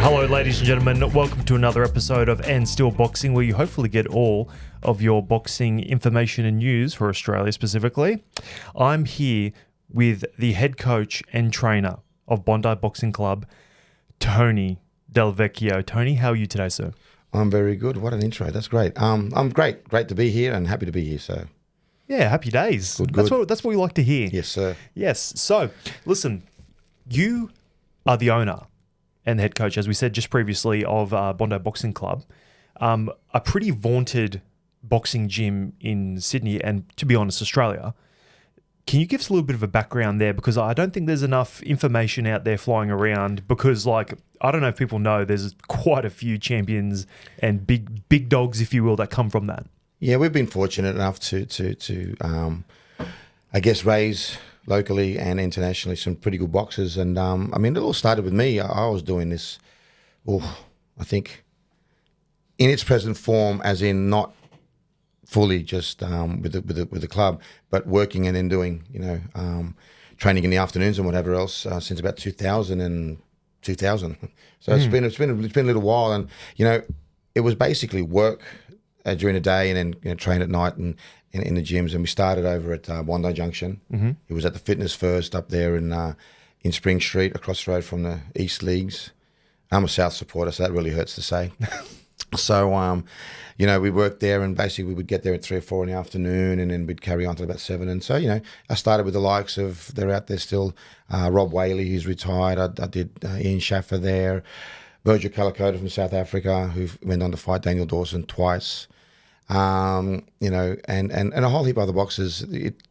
Hello, ladies and gentlemen. Welcome to another episode of And Still Boxing, where you hopefully get all of your boxing information and news for Australia specifically. I'm here with the head coach and trainer of Bondi Boxing Club, Tony Del Vecchio. Tony, how are you today, sir? I'm very good. What an intro. That's great. I'm great. Great to be here and happy to be here. So, yeah, happy days. Good. That's what we like to hear. Yes, sir. Yes. So, listen, you are the owner and the head coach, as we said just previously, of Bondi Boxing Club, a pretty vaunted boxing gym in Sydney and, to be honest, Australia. Can you give us a little bit of a background there? Because I don't think there's enough information out there flying around because, like, I don't know if people know, there's quite a few champions and big dogs, if you will, that come from that. Yeah, we've been fortunate enough to I guess, raise locally and internationally some pretty good boxers. And, I mean, it all started with me. I was doing this, I think, in its present form, as in not fully just with the club, but working and then doing, training in the afternoons and whatever else since about 2000. So it's been a little while, and it was basically work during the day and then train at night and in the gyms. And we started over at Bondi Junction. Mm-hmm. It was at the Fitness First up there in Spring Street, across the road from the East Leagues. I'm a South supporter, so that really hurts to say. So, we worked there, and basically we would get there at 3 or 4 in the afternoon, and then we'd carry on till about 7. And so, I started with the likes of, they're out there still, Rob Whaley, who's retired. I did Ian Schaffer there, Virgil Calicota from South Africa, who went on to fight Daniel Dawson twice, and a whole heap of other boxers. It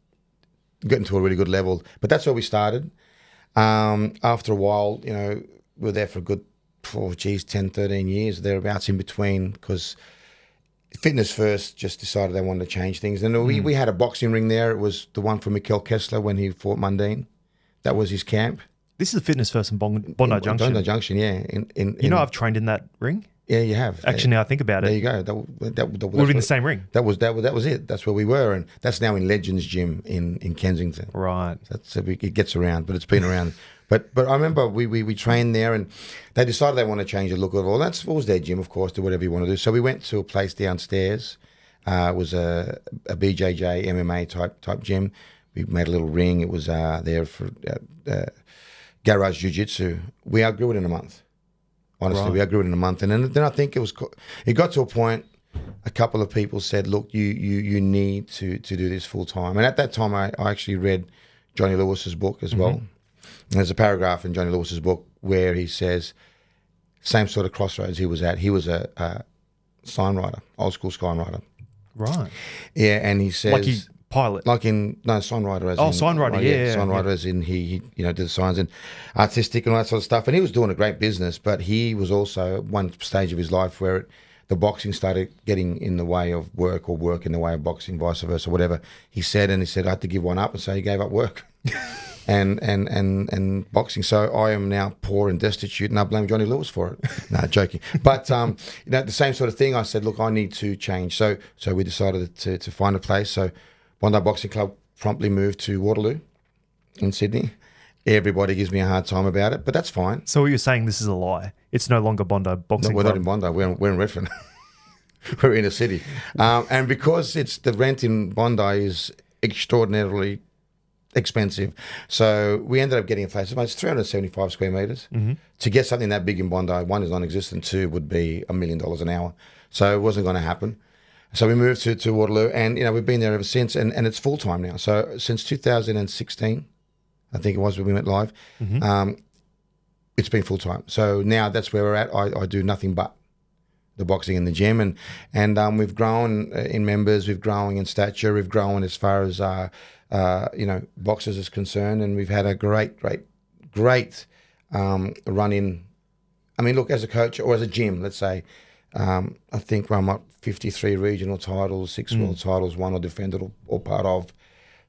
got to a really good level. But that's where we started. After a while, we were there for a good 10, 13 years, thereabouts in between, because Fitness First just decided they wanted to change things. And we had a boxing ring there. It was the one for Mikel Kessler when he fought Mundine. That was his camp. This is Fitness First in Bondi Junction. Bondi Junction, yeah. I've trained in that ring? Yeah, you have. Actually, now I think about it. There you go. We're in the same ring. That was it. That's where we were. And that's now in Legends Gym in Kensington. Right. It gets around, but it's been around. But I remember we trained there, and they decided they want to change the look of it all. That was their gym, of course, do whatever you want to do. So we went to a place downstairs. It was a BJJ MMA type gym. We made a little ring. It was there for garage jiu-jitsu. We outgrew it in a month. Honestly, right. We outgrew it in a month. And then I think it got to a point, a couple of people said, look, you need to do this full time. And at that time, I actually read Johnny Lewis's book as well. And there's a paragraph in Johnny Lewis's book where he says, same sort of crossroads he was at. He was a sign writer, old school sign writer. Right. Yeah, and he says... Like he pilot? Sign writer as in... sign writer, yeah. Sign writer as in he did the signs and artistic and all that sort of stuff. And he was doing a great business, but he was also at one stage of his life where the boxing started getting in the way of work, or work in the way of boxing, vice versa, whatever. He said I had to give one up, and so he gave up work. and boxing. So I am now poor and destitute, and I blame Johnny Lewis for it. No, joking. But the same sort of thing. I said, look, I need to change. So we decided to find a place. So Bondi Boxing Club promptly moved to Waterloo in Sydney. Everybody gives me a hard time about it, but that's fine. So you're saying this is a lie? It's no longer Bondi Boxing Club? No, we're not in Bondi. We're in Redfern. We're in a city. And because the rent in Bondi is extraordinarily expensive, so we ended up getting a place. It's 375 square meters. Mm-hmm. To get something that big in Bondi, one is non-existent, two would be $1 million an hour. So it wasn't going to happen. So we moved to Waterloo, and we've been there ever since, and it's full time now. So since 2016, I think it was when we went live. Mm-hmm. It's been full time. So now that's where we're at. I do nothing but the boxing in the gym, and we've grown in members, we've grown in stature, we've grown as far as boxers is concerned, and we've had a great run in. I mean, look, as a coach or as a gym, let's say, I think I'm up 53 regional titles, 6 world titles, one I defended or part of.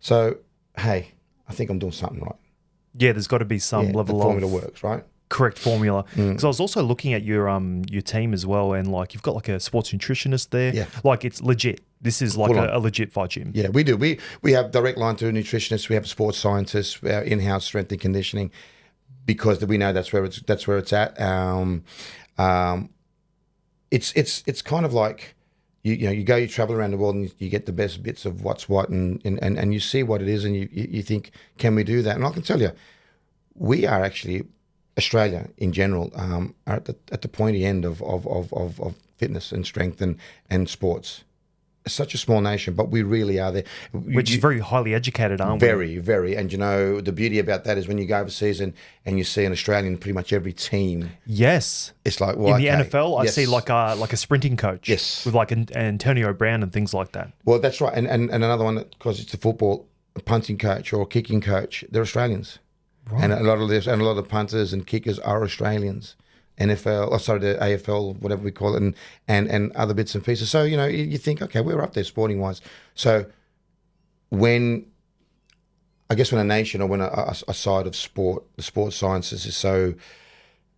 So, hey, I think I'm doing something right. Yeah, there's got to be some level the formula works, right? Correct formula. Because I was also looking at your team as well, and like you've got like a sports nutritionist there. Yeah. Like it's legit. This is like a legit fight gym. Yeah, we do. We have direct line to nutritionists. We have sports scientists, our in-house strength and conditioning. because we know that's where it's at. It's kind of like you travel around the world and you get the best bits of what's what, and you see what it is, and you think, can we do that? And I can tell you, we are actually, Australia in general, are at the pointy end of fitness and strength and sports. It's such a small nation, but we really are there. Which is very highly educated, aren't we? Very, very. And the beauty about that is when you go overseas and you see an Australian in pretty much every team. Yes. It's like, well, in the okay, NFL, I yes. see like a sprinting coach. Yes. With like Antonio Brown and things like that. Well, that's right. And another one, because it's a football, a punting coach or a kicking coach, they're Australians. Right. And a lot of the punters and kickers are Australians. NFL, the AFL, whatever we call it, and other bits and pieces. So, you think, okay, we're up there sporting wise. So when a nation, or when a side of sport, the sports sciences is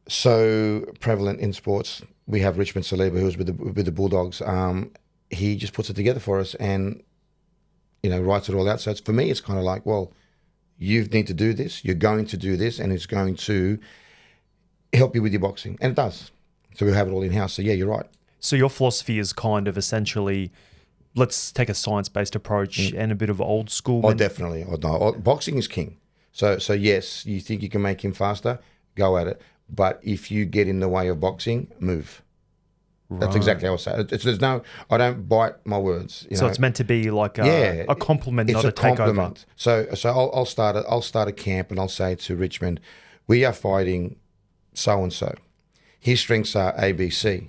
so prevalent in sports, we have Richmond Saliba, who's with the Bulldogs. He just puts it together for us and, writes it all out. So for me, it's kind of like, well, you need to do this, you're going to do this, and it's going to help you with your boxing, and it does. So we have it all in house. So yeah, you're right. So your philosophy is kind of essentially, let's take a science-based approach and a bit of old school. Oh, definitely. Oh, no. Boxing is king. So yes, you think you can make him faster, go at it. But if you get in the way of boxing, move. Right. That's exactly how I say it. I don't bite my words. So it's meant to be like a compliment, not a takeover. So I'll start a camp and I'll say to Richmond, we are fighting so-and-so. His strengths are ABC.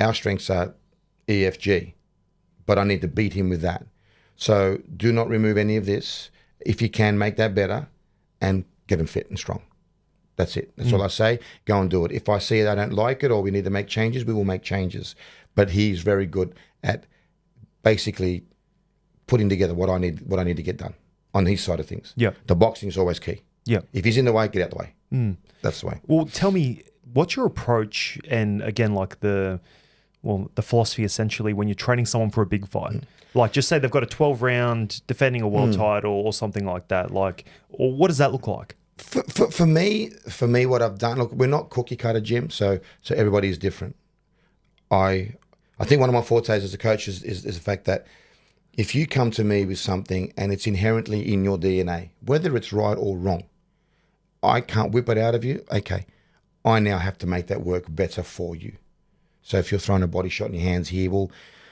Our strengths are EFG. But I need to beat him with that. So do not remove any of this. If you can, make that better and get him fit and strong. That's it. That's all I say. Go and do it. If I see I don't like it or we need to make changes, we will make changes. But he's very good at basically putting together what I need to get done on his side of things. Yeah. The boxing is always key. Yeah. If he's in the way, get out the way. That's the way. Well, tell me, what's your approach, and again, like the philosophy essentially when you're training someone for a big fight? Like, just say they've got a 12-round defending a world title or something like that. Like, or what does that look like? For me, what I've done, look, we're not cookie cutter gym, so everybody is different. I think one of my fortes as a coach is the fact that if you come to me with something and it's inherently in your DNA, whether it's right or wrong, I can't whip it out of you. Okay, I now have to make that work better for you. So if you're throwing a body shot in your hands here, we'll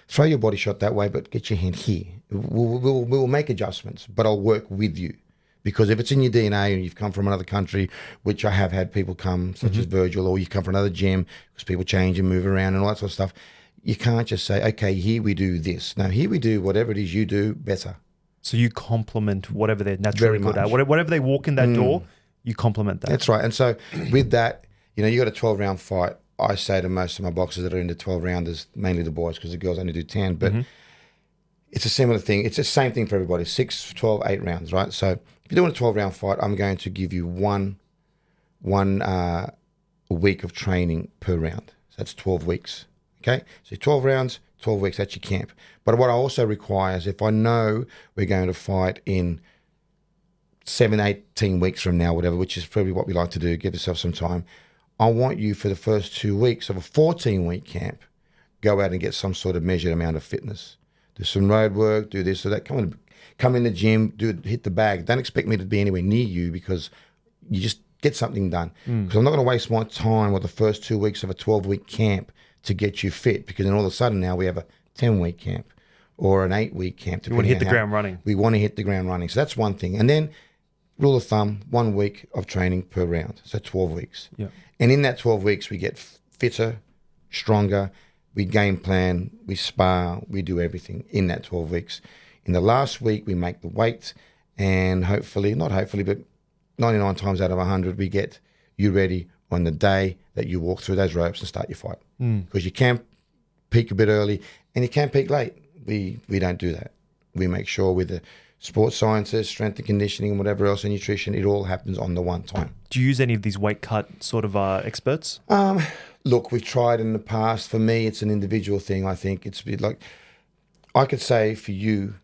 throw your body shot that way, but get your hand here. We'll make adjustments, but I'll work with you. Because if it's in your DNA and you've come from another country, which I have had people come, such as Virgil, or you've come from another gym, because people change and move around and all that sort of stuff, you can't just say, okay, here we do this. No, here we do whatever it is you do better. So you complement whatever they're naturally good at. Whatever they walk in that door, you complement that. That's right. And so with that, you got a 12-round fight. I say to most of my boxers that are into 12-rounders, mainly the boys, because the girls only do 10, but it's a similar thing. It's the same thing for everybody, 6, 12, 8 rounds, right? So if you're doing a 12-round fight, I'm going to give you one week of training per round. So that's 12 weeks, okay? So 12 rounds, 12 weeks, that's your camp. But what I also require is if I know we're going to fight in 7, 18 weeks from now, whatever, which is probably what we like to do, give yourself some time, I want you for the first 2 weeks of a 14-week camp, go out and get some sort of measured amount of fitness. Do some road work, do this or that. Come in the gym, hit the bag. Don't expect me to be anywhere near you because you just get something done. Because I'm not going to waste my time with the first 2 weeks of a 12-week camp to get you fit, because then all of a sudden now we have a 10-week camp or an 8-week camp. You want to hit the ground running. We want to hit the ground running. So that's one thing. And then, rule of thumb, 1 week of training per round. So 12 weeks. Yeah. And in that 12 weeks, we get fitter, stronger, we game plan, we spar, we do everything in that 12 weeks. In the last week, we make the weight, and not hopefully, but 99 times out of 100, we get you ready on the day that you walk through those ropes and start your fight. Because you can peak a bit early and you can peak late. We don't do that. We make sure with the sports sciences, strength and conditioning, and whatever else, and nutrition, it all happens on the one time. Do you use any of these weight cut sort of experts? Look, we've tried in the past. For me, it's an individual thing. I think it's like, I could say for you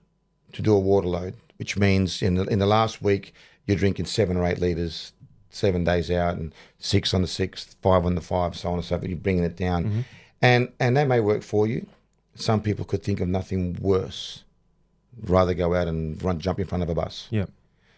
to do a water load, which means in the last week, you're drinking 7 or 8 litres, 7 days out, and 6 on the 6th, 5 on the 5, so on and so forth. You're bringing it down. And that may work for you. Some people could think of nothing worse. Rather go out and jump in front of a bus. Yeah.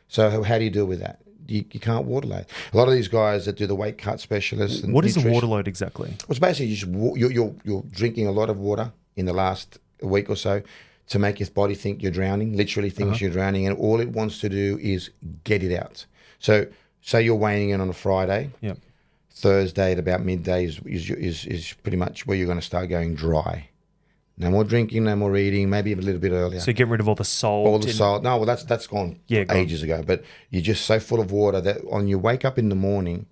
So how do you deal with that? You can't water load. A lot of these guys that do the weight cut specialists. And what is a water load exactly? Well, it's basically you're drinking a lot of water in the last week or so to make your body think you're drowning, literally thinks you're drowning, and all it wants to do is get it out. So say you're weighing in on a Friday. Yeah. Thursday at about midday is pretty much where you're going to start going dry. No more drinking, no more eating, maybe a little bit earlier. So get rid of all the salt. All the salt. No, well, that's gone ages ago. But you're just so full of water that when you wake up in the morning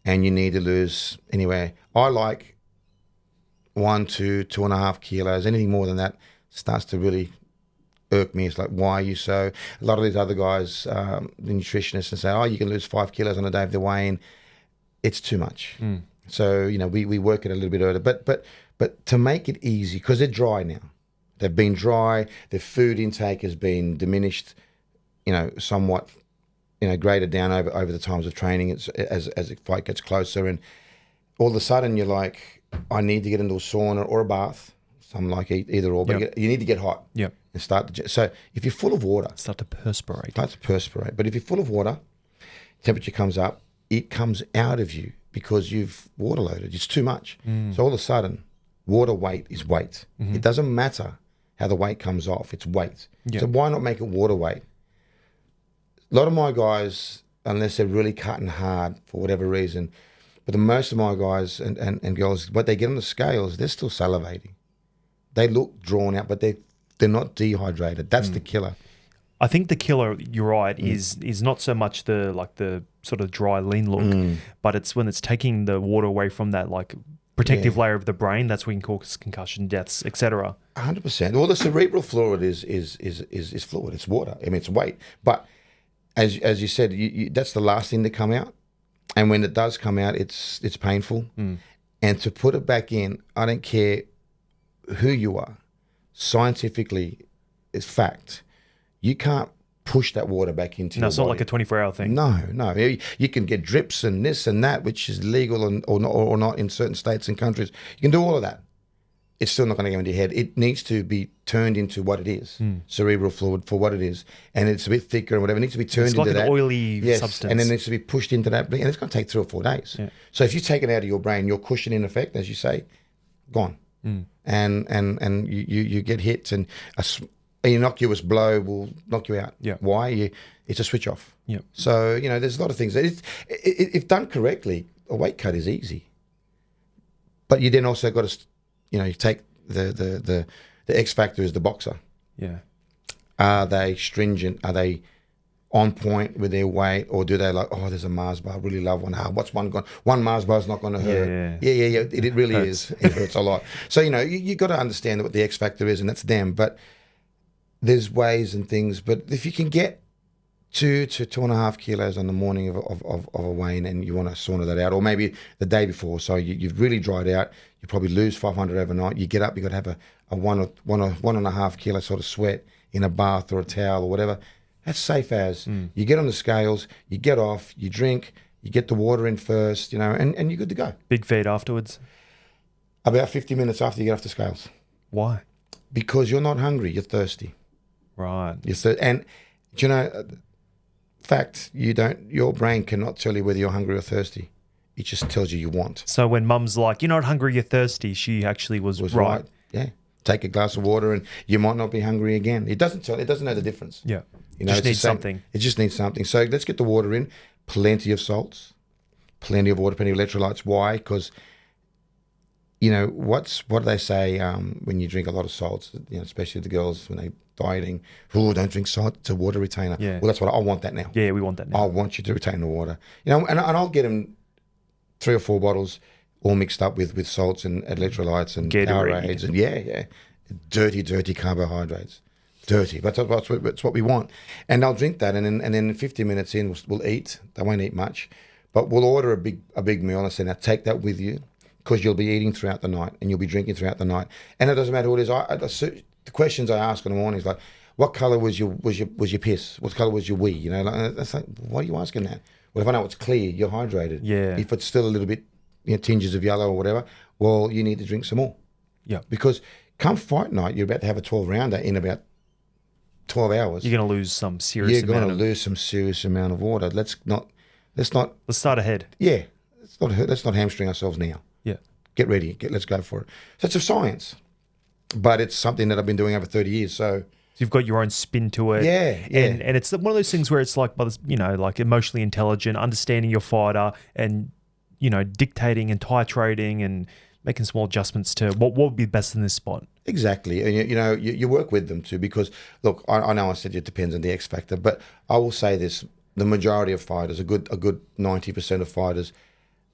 and you need to lose anywhere, I like 1 to 2.5 kilos. Anything more than that starts to really irk me. It's like, why are you so? A lot of these other guys, the nutritionists, and say, oh, you can lose 5 kilos on a day if they're weighing. It's too much. So, we work it a little bit earlier. But to make it easy, because they're dry now. They've been dry. Their food intake has been diminished, somewhat, graded down over the times of training as the fight gets closer. And all of a sudden you're like, I need to get into a sauna or a bath. Some like either or, but you need to get hot. Yeah. And so if you're full of water. Start to perspirate. But if you're full of water, temperature comes up, it comes out of you because you've water loaded. It's too much. So all of a sudden, water weight is weight. It doesn't matter how the weight comes off. It's weight. Yeah. So why not make it water weight? A lot of my guys, unless they're really cutting hard for whatever reason, but the most of my guys and girls, what they get on the scales, they're still salivating. They look drawn out, but they're not dehydrated. That's the killer. I think the killer, you're right, is not so much the sort of dry, lean look, but it's when it's taking the water away from that protective layer of the brain. That's when you can cause concussion, deaths, etc. 100%. Well, the cerebral fluid is fluid. It's water. I mean, it's weight. But as you said, that's the last thing to come out. And when it does come out, it's painful. And to put it back in, I don't care who you are. Scientifically, it's fact. You can't push that water back into your body. No, it's not like a 24-hour thing. No. You can get drips and this and that, which is legal or not in certain states and countries. You can do all of that. It's still not going to go into your head. It needs to be turned into what it is, cerebral fluid for what it is, and it's a bit thicker and whatever. It needs to be turned into that. It's like an oily substance. And then it needs to be pushed into that, and it's going to take 3 or 4 days. Yeah. So if you take it out of your brain, your cushioning effect, as you say, gone. And you get hit, and an innocuous blow will knock you out. Yeah. Why? It's a switch off. Yeah. So, there's a lot of things. If done correctly, a weight cut is easy. But you then also got to, you take the X factor is the boxer. Yeah. Are they stringent? Are they on point with their weight? Or do they there's a Mars bar, I really love one. What's one gone? One Mars bar is not going to hurt. Yeah. It really is. It hurts a lot. So, you got to understand what the X factor is, and that's them. But there's ways and things. But if you can get 2 to 2.5 kilos on the morning of a weigh-in, and you want to sauna that out, or maybe the day before, so you've really dried out, you probably lose 500 overnight. You get up, you got to have a 1.5 kilo sort of sweat in a bath or a towel or whatever. That's safe as. You get on the scales, you get off, you drink, you get the water in first, and you're good to go. Big feed afterwards? About 50 minutes after you get off the scales. Why? Because you're not hungry, you're thirsty. Right. And fact, your brain cannot tell you whether you're hungry or thirsty. It just tells you want. So when mum's like, you're not hungry, you're thirsty, she actually was right. Yeah. Take a glass of water and you might not be hungry again. It doesn't know the difference. Yeah. Just needs something. It just needs something. So let's get the water in. Plenty of salts, plenty of water, plenty of electrolytes. Why? Because, what do they say when you drink a lot of salts, especially the girls when they dieting, don't drink salt, it's a water retainer. Yeah. Well, that's what I want that now. Yeah, we want that now. I want you to retain the water. And I'll get them 3 or 4 bottles all mixed up with salts and electrolytes and Powerades and dirty carbohydrates. Dirty, but that's what we want. And I'll drink that, and then 50 minutes in, we'll eat. They won't eat much, but we'll order a big meal and say, now take that with you, because you'll be eating throughout the night and you'll be drinking throughout the night. And it doesn't matter what it is. The questions I ask in the morning is like, what color was your piss? What color was your wee? That's like, why are you asking that? Well, if I know it's clear, you're hydrated. Yeah. If it's still a little bit, tinges of yellow or whatever, well, you need to drink some more. Yeah. Because come fight night, you're about to have a 12-rounder in about 12 hours. You're going to lose some serious You're going to lose some serious amount of water. Let's start ahead. Yeah. Let's not hamstring ourselves now. Yeah. Get ready. Let's go for it. So it's a science. But it's something that I've been doing over 30 years. So you've got your own spin to it. Yeah. And it's one of those things where it's like, like emotionally intelligent, understanding your fighter and, dictating and titrating and making small adjustments to what would be best in this spot. Exactly. And, you work with them too because, look, I know I said it depends on the X factor, but I will say this. The majority of fighters, a good 90% of fighters,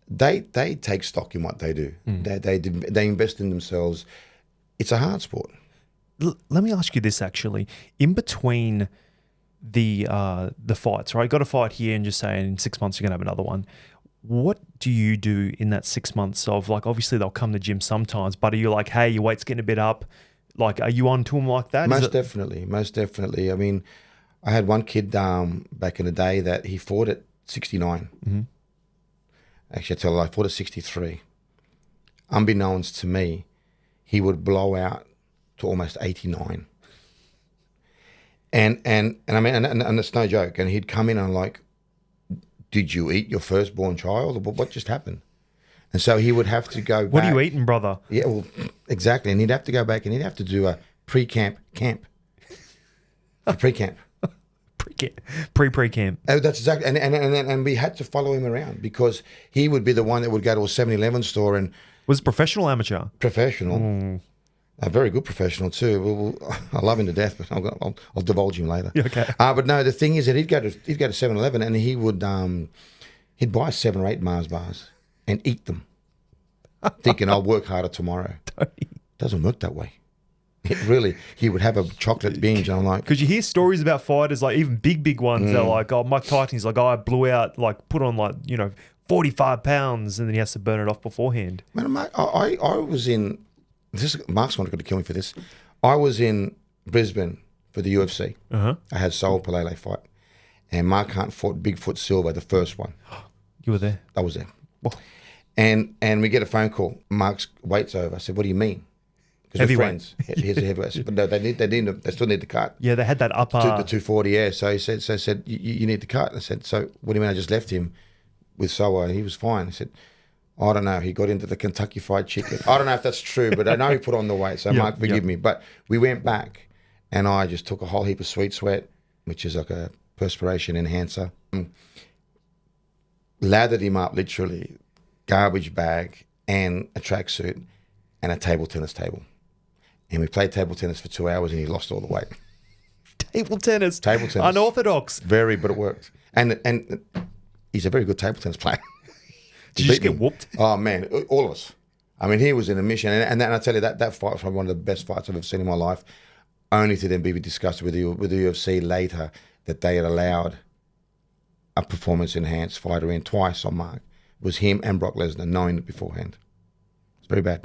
they take stock in what they do. They invest in themselves. It's a hard sport. Let me ask you this, actually. In between the fights, right? You got a fight here and just say in 6 months you're going to have another one. What do you do in that 6 months of, like, obviously they'll come to the gym sometimes, but are you like, hey, your weight's getting a bit up? Like, are you on to them like that? Most definitely. I mean, I had one kid back in the day that he fought at 69. Mm-hmm. Actually, I tell you, I fought at 63. Unbeknownst to me, he would blow out to almost 89. And I mean, and it's no joke. And he'd come in and I'm like, did you eat your firstborn child? Or what just happened? And so he would have to go back. What are you eating, brother? Yeah, well, exactly. And he'd have to go back and he'd have to do a pre-camp. A pre-camp. Pre-camp. Oh, that's exactly. And we had to follow him around because he would be the one that would go to a 7-Eleven store and... Was it professional or amateur? Professional. A very good professional too. I love him to death, but I'll divulge him later. Okay. But no, the thing is that he'd go to 7-Eleven and he would he'd buy 7 or 8 Mars bars and eat them, thinking I'll work harder tomorrow. Doesn't work that way. He would have a chocolate binge, and I'm like, because you hear stories about fighters, like even big ones. They're like, oh, Mike Tyson's like, oh, I blew out, like put on 45 pounds, and then he has to burn it off beforehand. Man, I was in. Mark's not going to kill me for this. I was in Brisbane for the UFC. Uh-huh. I had Saul Pelele fight, and Mark Hunt fought Bigfoot Silva, the first one. You were there. I was there. Oh. And we get a phone call. Mark's weight's over. I said, "What do you mean?" Because we're friends. He's a heavyweight. I said, but no, they still need the cut. Yeah, they had that upper the 240. Yeah. So he said, you need the cut. I said, so what do you mean? I just left him with Soa and he was fine. I said, I don't know. He got into the Kentucky Fried Chicken. I don't know if that's true, but I know he put on the weight. So Mark, forgive me. But we went back, and I just took a whole heap of sweet sweat, which is like a perspiration enhancer. Lathered him up, literally, garbage bag and a tracksuit and a table tennis table. And we played table tennis for 2 hours, and he lost all the weight. Table tennis. Unorthodox. Very, but it worked. And he's a very good table tennis player. Did you just get whooped? Oh, man, all of us. I mean, he was in a mission. And I tell you, that fight was one of the best fights I've ever seen in my life, only to then be discussed with the UFC later that they had allowed a performance-enhanced fighter in twice on Mark. It was him and Brock Lesnar, knowing it beforehand. It's very bad.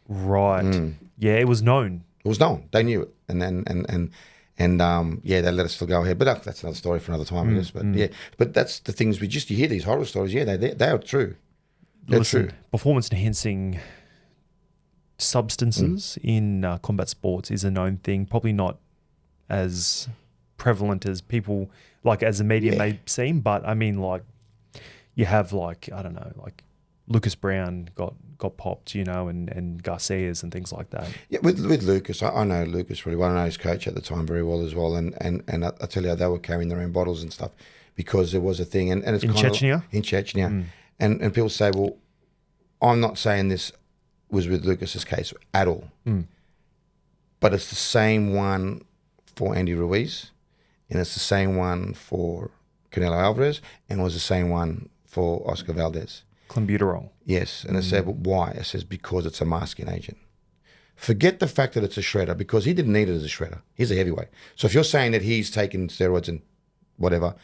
Right. Yeah, it was known. It was known. They knew it. And they let us still go ahead. But that's another story for another time, I guess. But yeah, but that's the things you hear these horror stories. Yeah, they are true. They're true. Performance enhancing substances in combat sports is a known thing. Probably not as prevalent as people, like as the media may seem. But I mean, like you have I don't know, like Lucas Brown got popped, and Garcia's and things like that. Yeah, with Lucas, I know Lucas really well. I know his coach at the time very well as well. And I tell you, they were carrying their own bottles and stuff because there was a thing. And it's in Chechnya? In Chechnya. And people say, well, I'm not saying this was with Lucas's case at all. But it's the same one for Andy Ruiz, and it's the same one for Canelo Alvarez, and it was the same one for Oscar Valdez. Clenbuterol. Yes. And I said, well, why? I says, because it's a masking agent. Forget the fact that it's a shredder, because he didn't need it as a shredder. He's a heavyweight. So if you're saying that he's taking steroids and whatever,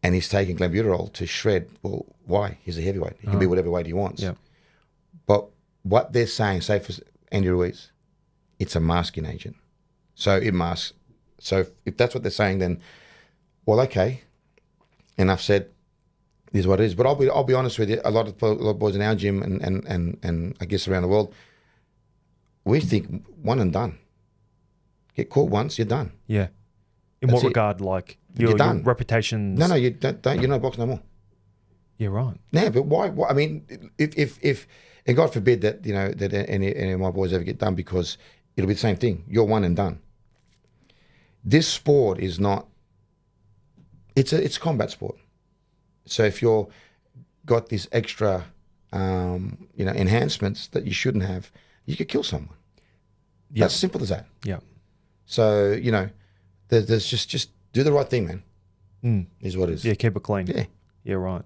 and he's taking clenbuterol to shred, well, why? He's a heavyweight. He can be whatever weight he wants. Yeah. But what they're saying, say for Andy Ruiz, it's a masking agent. So it masks. So if that's what they're saying, then, well, okay. And I've said, It is what it is. But I'll be honest with you. A lot of boys in our gym and I guess around the world, we think one and done. Get caught once, you're done. Yeah. In That's what it. regard? Like You're your done. reputations? No, you don't. You're not box no more. Yeah, right. No, but why? I mean, if and God forbid that that any of my boys ever get done, because it'll be the same thing. You're one and done. This sport is not. It's a combat sport. So if you're got this extra, enhancements that you shouldn't have, you could kill someone. Yeah. That's simple as that. Yeah. So there's just do the right thing, man. Is what it is. Yeah, keep it clean. Yeah. Yeah, right.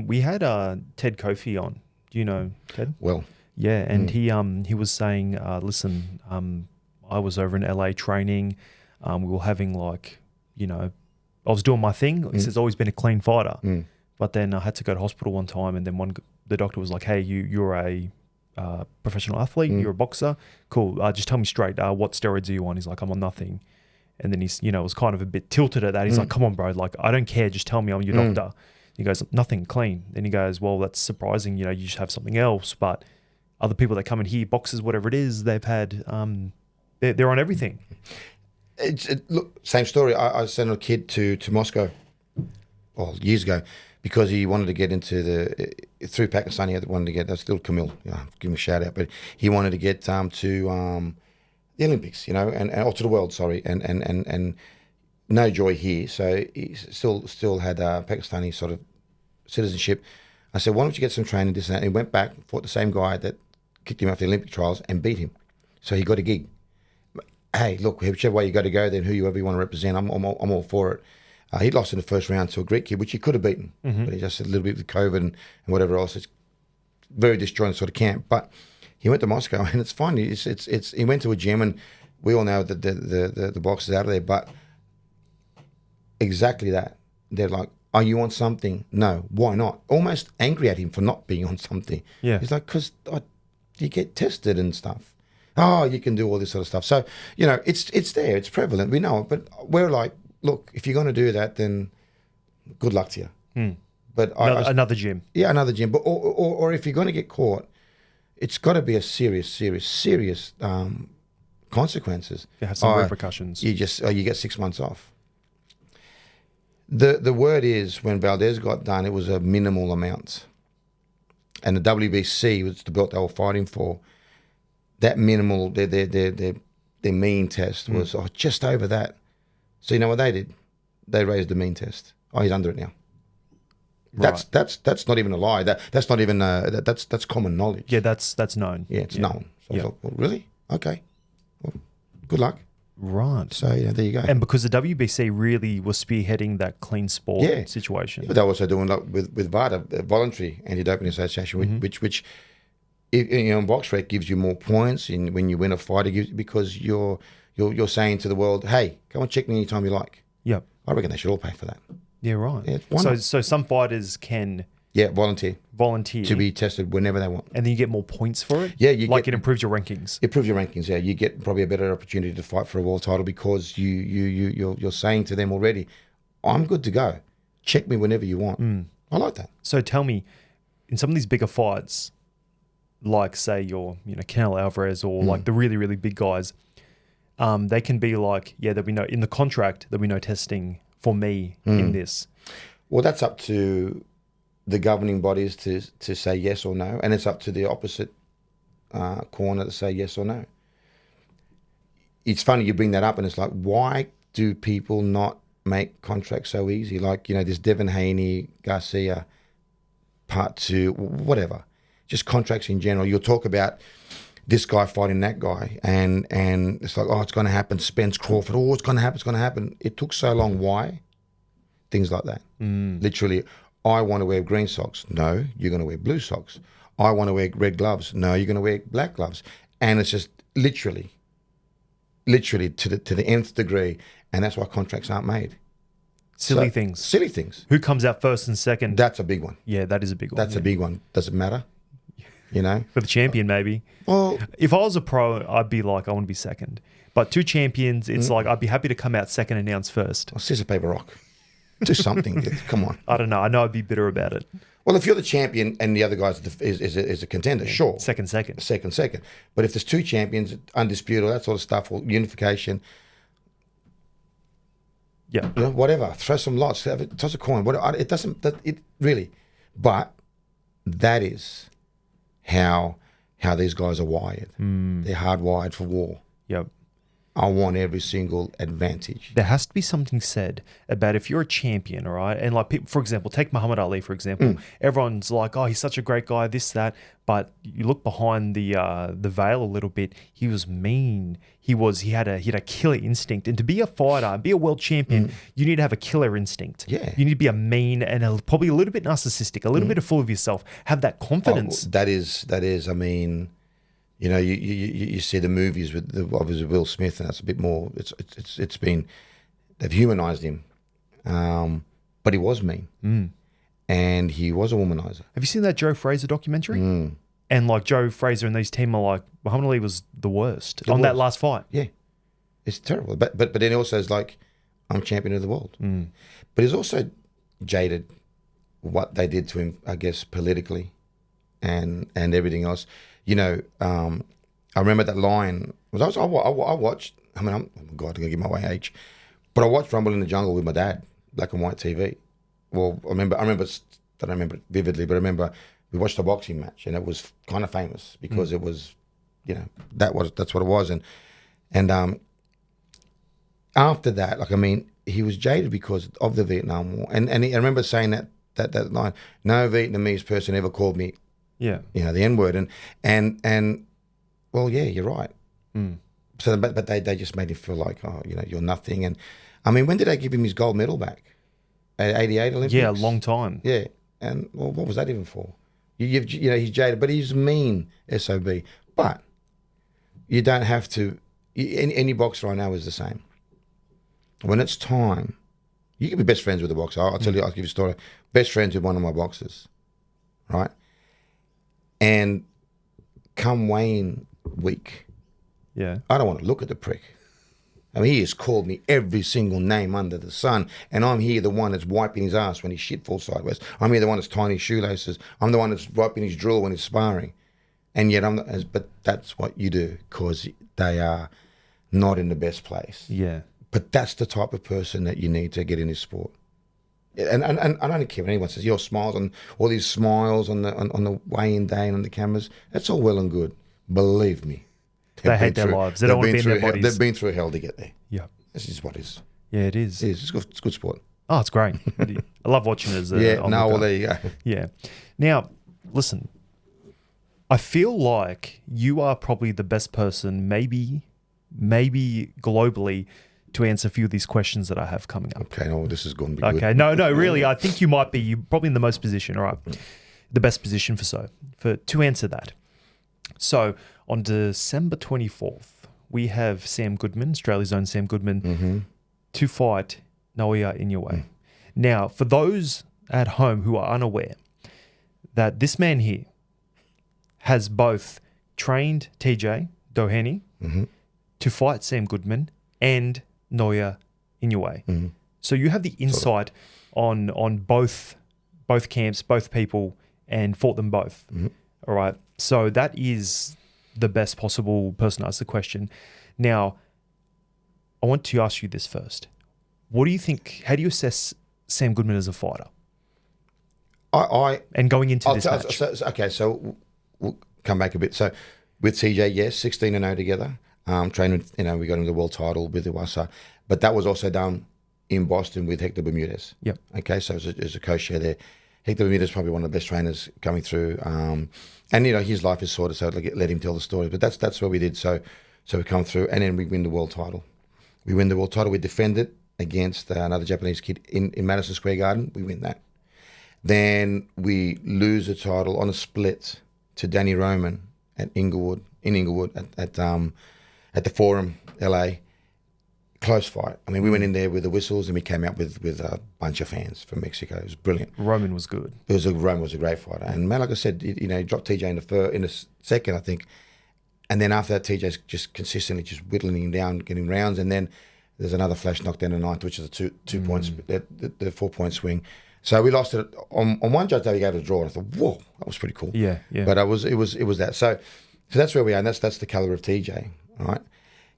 We had Ted Kofi on. Do you know Ted? Well. Yeah, and he was saying, listen, I was over in LA training. We were having I was doing my thing. He says, always been a clean fighter. But then I had to go to hospital one time, and then the doctor was like, hey, you're a professional athlete, you're a boxer. Cool. Just tell me straight, what steroids are you on? He's like, I'm on nothing. And then he's, was kind of a bit tilted at that. He's like, come on, bro. Like, I don't care. Just tell me I'm your doctor. He goes, nothing, clean. Then he goes, well, that's surprising. You should have something else. But other people that come in here, boxers, whatever it is, they've had, they're on everything. Look, same story. I sent a kid to Moscow, years ago, because he wanted to get into through Pakistan. He wanted to get, that's little Camille, give him a shout out, but he wanted to get to the Olympics, or to the world, sorry, and no joy here. So he still had Pakistani sort of citizenship. I said, why don't you get some training, this and that? And he went back, fought the same guy that kicked him off the Olympic trials and beat him. So he got a gig. Hey, look, whichever way you got to go, then whoever you want to represent, I'm all for it. He lost in the first round to a Greek kid, which he could have beaten, but he just a little bit with COVID and whatever else. It's very disjointed sort of camp. But he went to Moscow, and it's fun. He went to a gym, and we all know that the boxers out of there. But exactly that, they're like, "Are you on something?" No, why not? Almost angry at him for not being on something. Yeah, he's like, "Because you get tested and stuff. Oh, you can do all this sort of stuff." So it's there, it's prevalent. We know it, but we're like, look, if you're going to do that, then good luck to you. But another gym. Yeah, another gym. But or if you're going to get caught, it's got to be a serious consequences. You have some repercussions. You get 6 months off. The word is, when Valdez got done, it was a minimal amount, and the WBC was the belt they were fighting for. That minimal, their mean test was just over that. So you know what they did? They raised the mean test. Oh, he's under it now. Right. That's not even a lie. That's not even that's common knowledge. Yeah, that's known. Yeah, it's known. So I thought, well, really? Okay. Well, good luck. Right. So there you go. And because the WBC really was spearheading that clean sport situation. But they're also doing that with VADA, the Voluntary Anti-Doping Association, which in box rec gives you more points when you win a fight, because you're saying to the world, hey, come and check me anytime you like. Yep. I reckon they should all pay for that. Yeah, right. Yeah, so some fighters can volunteer to be tested whenever they want, and then you get more points for it. Yeah, it improves your rankings. It improves your rankings. Yeah, you get probably a better opportunity to fight for a world title, because you're saying to them already, I'm good to go. Check me whenever you want. I like that. So tell me, in some of these bigger fights, like say your Canelo Alvarez or like the really, really big guys, they can be like, there'll be no, in the contract, there'll be no testing for me in this. Well, that's up to the governing bodies to say yes or no, and it's up to the opposite corner to say yes or no. It's funny you bring that up, and it's like, why do people not make contracts so easy? Like, this Devin Haney, Garcia, Part 2, whatever. Just contracts in general. You'll talk about this guy fighting that guy, and it's like, oh, it's going to happen. Spence Crawford, oh, it's going to happen. It took so long. Why? Things like that. Literally, I want to wear green socks. No, you're going to wear blue socks. I want to wear red gloves. No, you're going to wear black gloves. And it's just literally to the nth degree, and that's why contracts aren't made. Silly things. Who comes out first and second? That's a big one. Yeah, that is a big one. That's a big one. Does it matter? For the champion, maybe. Well, if I was a pro, I'd be like, I want to be second. But two champions, it's like, I'd be happy to come out second and announce first. Scissor, paper, rock. Do something. Come on. I don't know. I know I'd be bitter about it. Well, if you're the champion and the other guy is a contender, sure. Second. Second. But if there's two champions, undisputed, all that sort of stuff, or unification, Yeah. you know, whatever. Throw some lots. Toss a coin. It doesn't. It really. But that is how these guys are wired. They're hardwired for war. Yep. I want every single advantage. There has to be something said about if you're a champion, all right? And like, people, for example, take Muhammad Ali, for example. Everyone's like, oh, he's such a great guy, this, that. But you look behind the veil a little bit, he was mean. He had a killer instinct. And to be a fighter, be a world champion, you need to have a killer instinct. Yeah. You need to be a mean and probably a little bit narcissistic, a little bit full of yourself. Have that confidence. Oh, that is, I mean, you know, you see the movies with obviously Will Smith, and that's a bit more. It's been, they've humanized him, but he was mean, and he was a womanizer. Have you seen that Joe Fraser documentary? And like Joe Fraser and these team are like, Muhammad Ali was the worst on that last fight. Yeah, it's terrible. But then he also is like, I'm champion of the world. But he's also jaded what they did to him, I guess, politically, and everything else. You know, I remember that line. I watched. I mean, oh my God, I'm gonna give my way age, but I watched Rumble in the Jungle with my dad, black and white TV. Well, I remember. I don't remember it vividly, but I remember we watched a boxing match, and it was kind of famous because it was, you know, that's what it was, and after that, like, I mean, he was jaded because of the Vietnam War, and I remember saying that line. No Vietnamese person ever called me. Yeah. You know, the N-word. And well, yeah, you're right. So, but they just made him feel like, oh, you know, you're nothing. And I mean, when did they give him his gold medal back? At 88 Olympics? Yeah, a long time. Yeah. And well, what was that even for? You know, he's jaded, but he's mean, SOB. But you don't have to, any boxer I know is the same. When it's time, you can be best friends with a boxer. I'll tell you, I'll give you a story. Best friends with one of my boxers, right? And come weighing week, Yeah. I don't want to look at the prick. I mean, he has called me every single name under the sun, and I'm here the one that's wiping his ass when his shit falls sideways. I'm here the one that's tying his shoelaces. I'm the one that's wiping his drill when he's sparring. And yet but that's what you do because they are not in the best place. Yeah. But that's the type of person that you need to get in this sport. And I don't care what anyone says. Your smiles and all these smiles on the weigh-in day and on the cameras. That's all well and good. Believe me, They hate their lives. They don't want to be in their bodies. They've been through hell to get there. Yeah. This is what it is. Yeah, it is. It is. It's good sport. Oh, it's great. I love watching it. Well, there you go. Yeah. Now, listen, I feel like you are probably the best person, maybe globally, to answer a few of these questions that I have coming up. Okay, no, this is going to be good. Okay, no, really, I think you might be. You're probably in the most position, all right? The best position to answer that. So, on December 24th, we have Sam Goodman, Australia's own Sam Goodman, to fight Naoya Inoue. Now, for those at home who are unaware, that this man here has both trained TJ Doheny to fight Sam Goodman and Naoya Inoue. So you have the insight on both camps, both people, and fought them both. All right. So that is the best possible person to ask the question. Now, I want to ask you this first. What do you think? How do you assess Sam Goodman as a fighter? And going into this match. So we'll come back a bit. So with TJ, yes, 16-0 together. Training, you know, we got him the world title with Iwasa, but that was also done in Boston with Hector Bermudez. Yep. Okay, so as a co-chair there, Hector Bermudez is probably one of the best trainers coming through, and you know his life is sorted, so let him tell the story. But that's what we did. So we come through, and then we win the world title. We defend it against another Japanese kid in Madison Square Garden. We win that. Then we lose the title on a split to Danny Roman at Inglewood at the Forum, LA. Close fight. I mean, we went in there with the whistles and we came out with a bunch of fans from Mexico. It was brilliant. Roman was good. Roman was a great fighter. And man, like I said, you know, he dropped TJ in the second, I think. And then after that, TJ's just consistently just whittling him down, getting rounds. And then There's another flash knockdown in the ninth, which is a two points, the 4 point swing. So we lost it on one judge. They gave it a draw, and I thought, whoa, that was pretty cool. Yeah, yeah. But it was that. So that's where we are, and that's the caliber of TJ, right?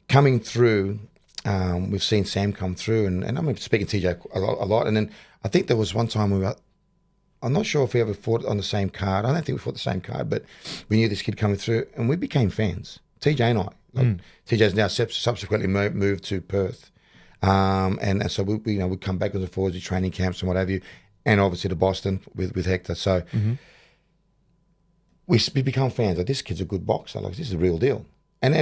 Coming through, we've seen Sam come through, and I'm speaking to TJ a lot. And then I think there was one time I'm not sure if we ever fought on the same card. I don't think we fought the same card, but we knew this kid coming through, and we became fans. TJ and I. TJ's now subsequently moved to Perth, and so we come back and forwards to training camps and what have you, and obviously to Boston with Hector. So we become fans. Like, this kid's a good boxer. Like, this is a real deal. And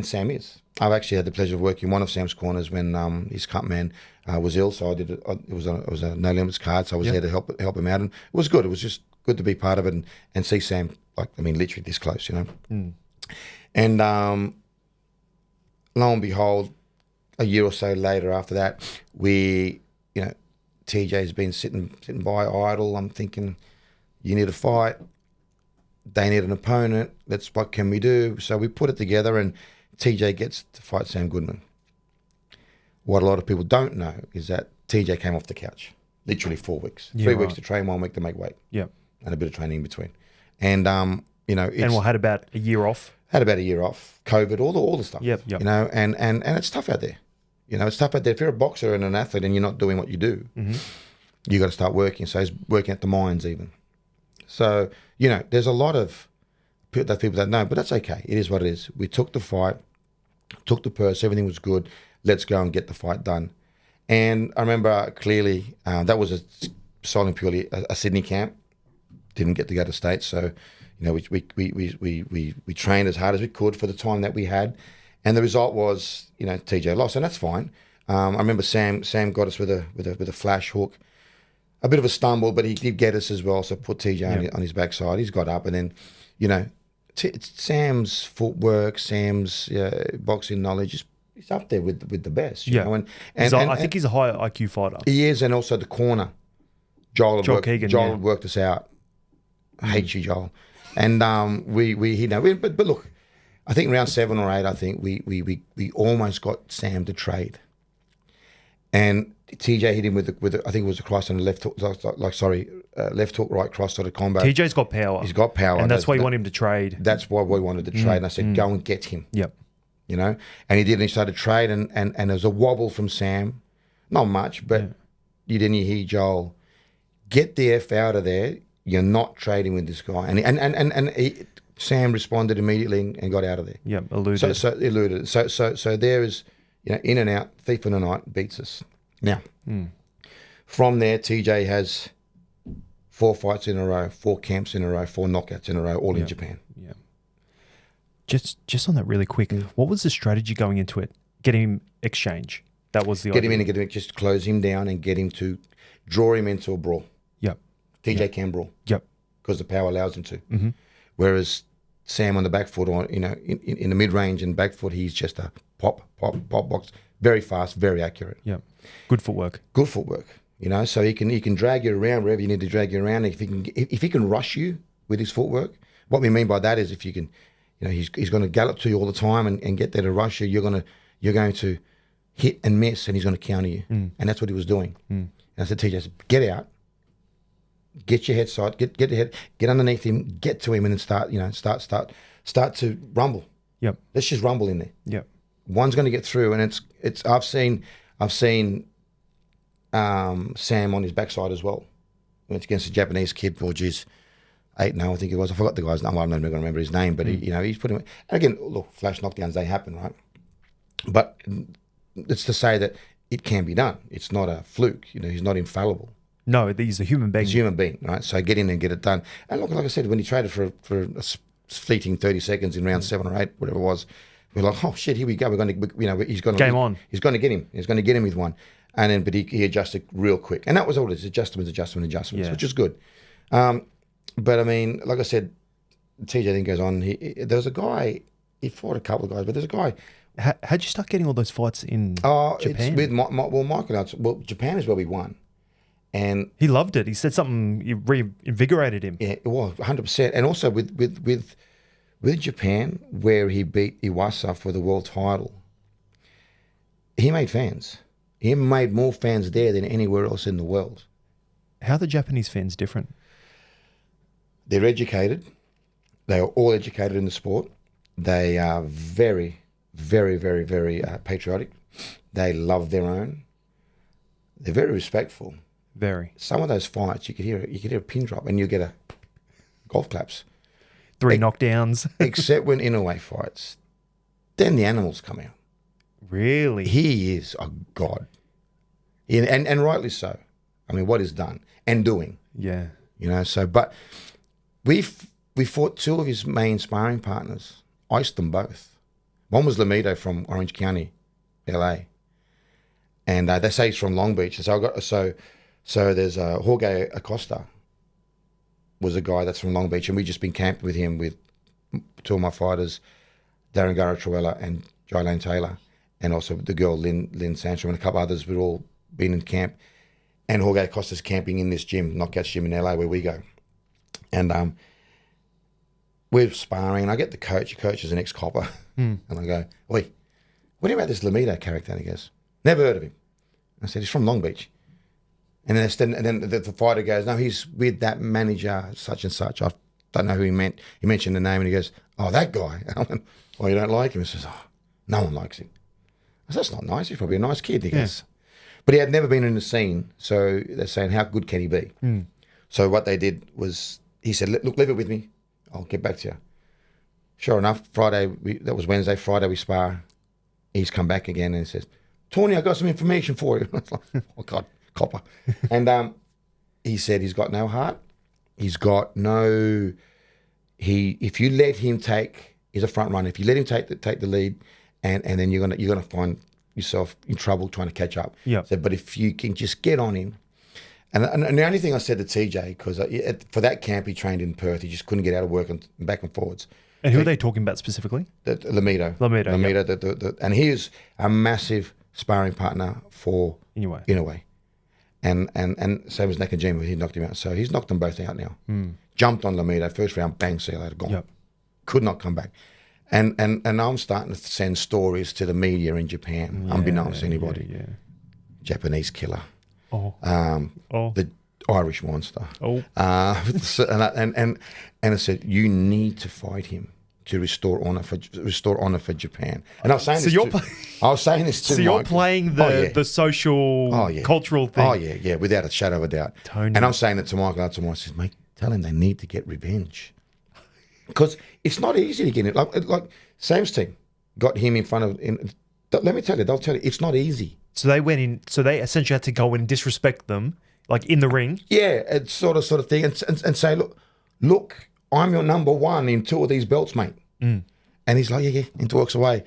Sam is. I've actually had the pleasure of working one of Sam's corners when his cut man was ill. So I did it. It was a no limits card. So I was there to help him out, and it was good. It was just good to be part of it and see Sam. Literally this close, And lo and behold, a year or so later after that, TJ's been sitting by idle. I'm thinking, you need a fight. They need an opponent. What can we do? So we put it together, and TJ gets to fight Sam Goodman. What a lot of people don't know is that TJ came off the couch, literally 4 weeks. 3 weeks to train, 1 week to make weight. Yeah. And a bit of training in between. And, and had about a year off. Had about a year off, COVID, all the stuff. Yep. And it's tough out there. It's tough out there. If you're a boxer and an athlete and you're not doing what you do, you got to start working. So he's working at the mines even. So, there's a lot of people that know, but that's okay. It is what it is. We took the fight, took the purse, everything was good. Let's go and get the fight done. And I remember clearly that was solely and purely a Sydney camp. Didn't get to go to States, so we trained as hard as we could for the time that we had, and the result was TJ lost, and that's fine. I remember Sam got us with a flash hook, a bit of a stumble, but he did get us as well. So put TJ on his backside. He's got up, and then Sam's footwork, Sam's boxing knowledge is up there with the best. You know? And I think he's a high IQ fighter. He is, and also the corner. Joel Keegan, had worked us out. I hate you, Joel. And but look, I think round 7 or 8, I think we almost got Sam to trade, and TJ hit him with I think it was a cross on the left hook, left hook, right cross sort of combo. TJ's got power. He's got power, and that's why you want him to trade. That's why we wanted to trade. And I said, go and get him. Yep. And he did, and he started to trade, and there was a wobble from Sam, not much, but you didn't hear Joel, get the F out of there. You're not trading with this guy, and Sam responded immediately and got out of there. Yeah, eluded. So eluded. So there is, in and out. Thief in the night beats us. Now, from there, TJ has 4 fights in a row, 4 camps in a row, 4 knockouts in a row, all in Japan. Yeah. Just on that really quick, what was the strategy going into it? Get him exchange. That was the idea. Get him in and get him, just close him down and get him to draw him into a brawl. Yep. TJ can brawl. Yep. Because the power allows him to. Whereas Sam on the back foot, or in the mid range and back foot, he's just a pop box, very fast, very accurate. Yep. Good footwork. Good footwork. So he can drag you around wherever you need to drag you around. If he can rush you with his footwork, what we mean by that is if you can, he's going to gallop to you all the time and get there to rush you. You're going to hit and miss, and he's going to counter you. And that's what he was doing. And I said, TJ, get out. Get your head side, get your head, get underneath him, get to him, and then start to rumble. Yep. Let's just rumble in there. Yep. One's going to get through, and it's. I've seen Sam on his backside as well. When it's against a Japanese kid, 8-0, I think it was. I forgot the guy's name. I'm not going to remember his name, but he's put him. And again, look, flash knockdowns, they happen, right? But it's to say that it can be done. It's not a fluke. He's not infallible. No, he's a human being. He's a human being, right? So get in and get it done. And look, like I said, when he traded for a fleeting 30 seconds in round 7 or 8, whatever it was, we're like, oh shit, here we go. We're going to, he's going to game on. He's going to get him. He's going to get him with one, and then but he adjusted real quick, and that was all it is: adjustments, which is good. But I mean, like I said, TJ then goes on. There was a guy. He fought a couple of guys, but there's a guy. How'd you start getting all those fights in Japan? It's with Michael. Japan is where we won. And he loved it. He said something reinvigorated him. Yeah, it was 100%. And also with Japan, where he beat Iwasa for the world title, he made fans. He made more fans there than anywhere else in the world. How are the Japanese fans different? They're educated. They are all educated in the sport. They are very, very, very, very patriotic. They love their own. They're very respectful. Very. Some of those fights, you could hear a pin drop, and you get a golf claps. 3 knockdowns. Except when Inoue fights, then the animals come out. Really? He is a god, and rightly so. I mean, what he's done and doing. Yeah. You know. So, but we fought 2 of his main sparring partners. Iced them both. One was Lamido from Orange County, LA, and they say he's from Long Beach. So there's Jorge Acosta was a guy that's from Long Beach, and we just been camped with him with 2 of my fighters, Darren Garatuella and Jylane Taylor, and also the girl Lynn Sancho and a couple others. We've all been in camp, and Jorge Acosta's camping in this gym, Knockouts Gym in LA, where we go, and we're sparring, and I get the coach. The coach is an ex-copper, and I go, "Oi, what do you about this Lamido character?" And he goes, "Never heard of him." I said, "He's from Long Beach." And then the fighter goes, "No, he's with that manager, such and such." I don't know who he meant. He mentioned the name, and he goes, "Oh, that guy." And I went, "Oh, you don't like him?" He says, "Oh, no one likes him." I said, "That's not nice. He's probably a nice kid." He goes, but he had never been in the scene, so they're saying, "How good can he be?" So what they did was, he said, "Look, leave it with me. I'll get back to you." Sure enough, that was Wednesday. Friday we spar. He's come back again and he says, "Tony, I got some information for you." I was like, "Oh God, copper." And he said he's got no heart. He's got no. If you let him he's a front runner. If you let him take the lead, and then you're gonna find yourself in trouble trying to catch up. Yeah. So, but if you can just get on him. And the only thing I said to TJ, because for that camp he trained in Perth, he just couldn't get out of work and back and forwards. And who are they talking about specifically? Lamido. Yep. And he is a massive sparring partner for Inoue. And same as Nakajima, he knocked him out. So he's knocked them both out now. Jumped on Lamido, first round, bang, see you later, gone. Yep. Could not come back. And I'm starting to send stories to the media in Japan, unbeknownst to anybody. Yeah. Japanese killer. Oh. The Irish monster. Oh. And I said, you need to fight him to restore honor for Japan. And I was saying I was saying this to So you're playing the social, cultural thing. Oh yeah, without a shadow of a doubt. Tony. And I'm saying it to Michael. I says, mate, tell him they need to get revenge, because it's not easy to get it. Like Sam's team got him in front of. Let me tell you, they'll tell you it's not easy. So they went in. So they essentially had to go and disrespect them, like in the ring. Yeah, it's sort of thing, and say, look, I'm your number one in 2 of these belts, mate. And he's like, yeah, and walks away.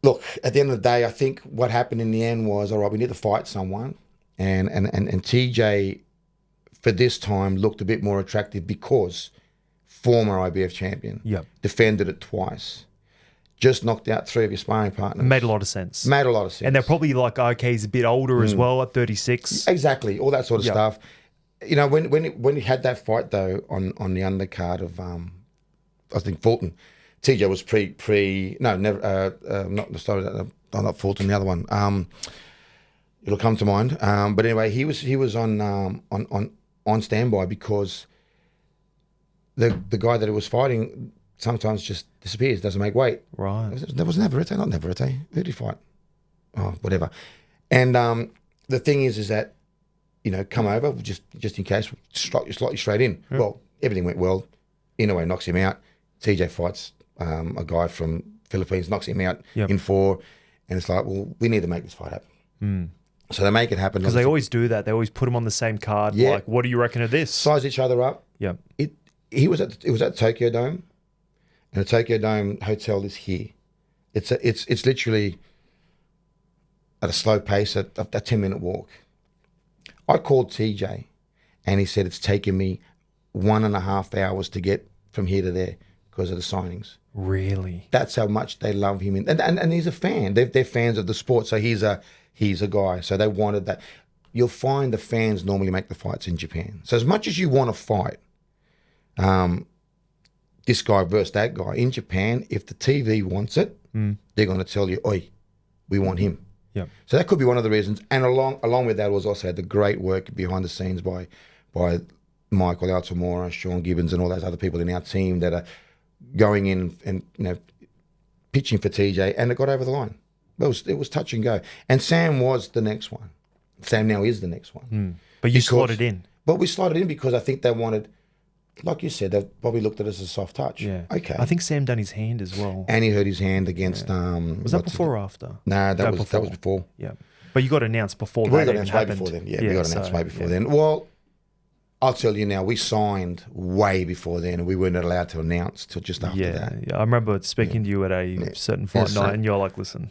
Look, at the end of the day, I think what happened in the end was, all right, we need to fight someone, and TJ for this time looked a bit more attractive because former IBF champion, defended it twice. Just knocked out 3 of your sparring partners. Made a lot of sense. And they're probably like, okay, he's a bit older as well, at 36. Exactly, all that sort of stuff. You know, when he had that fight though on the undercard of I think Fulton, TJ was not Fulton, the other one. It'll come to mind. But anyway, he was on standby because the guy that he was fighting sometimes just disappears, doesn't make weight. Right. There was Navarrete, not Navarrete. Who did he fight? Oh, whatever. And the thing is that, you know, come over, just in case, slightly straight in. Yep. Well, everything went well. Inoue knocks him out. TJ fights a guy from Philippines, knocks him out in 4. And it's like, well, we need to make this fight happen. So they make it happen. Because they always do that. They always put them on the same card. Yeah. Like, what do you reckon of this? Size each other up. Yeah. It was at Tokyo Dome. And the Tokyo Dome hotel is here. It's literally at a slow pace, a 10-minute walk. I called TJ, and he said it's taken me 1.5 hours to get from here to there because of the signings. Really? That's how much they love him, and he's a fan. They're fans of the sport, so he's a guy. So they wanted that. You'll find the fans normally make the fights in Japan. So as much as you want to fight, this guy versus that guy in Japan, if the TV wants it, they're going to tell you, oi, We want him. Yeah. So that could be one of the reasons. And along with that was also the great work behind the scenes by Michael Altamora, Sean Gibbons, and all those other people in our team that are going in and pitching for TJ, and it got over the line. It was touch and go. And Sam was the next one. Sam now is the next one. But you slotted in. But we slotted in because I think they wanted, like you said, they probably looked at us as a soft touch. Yeah. Okay. I think Sam done his hand as well. And he hurt his hand against... Was that before or after? No, that was before. Yeah. But you got announced before we that got even announced way happened. before then. Yeah, we got announced way before then. Well, I'll tell you now, we signed way before then, and we weren't allowed to announce till just after that. Yeah, I remember speaking to you at a certain fight night, and you're like, listen,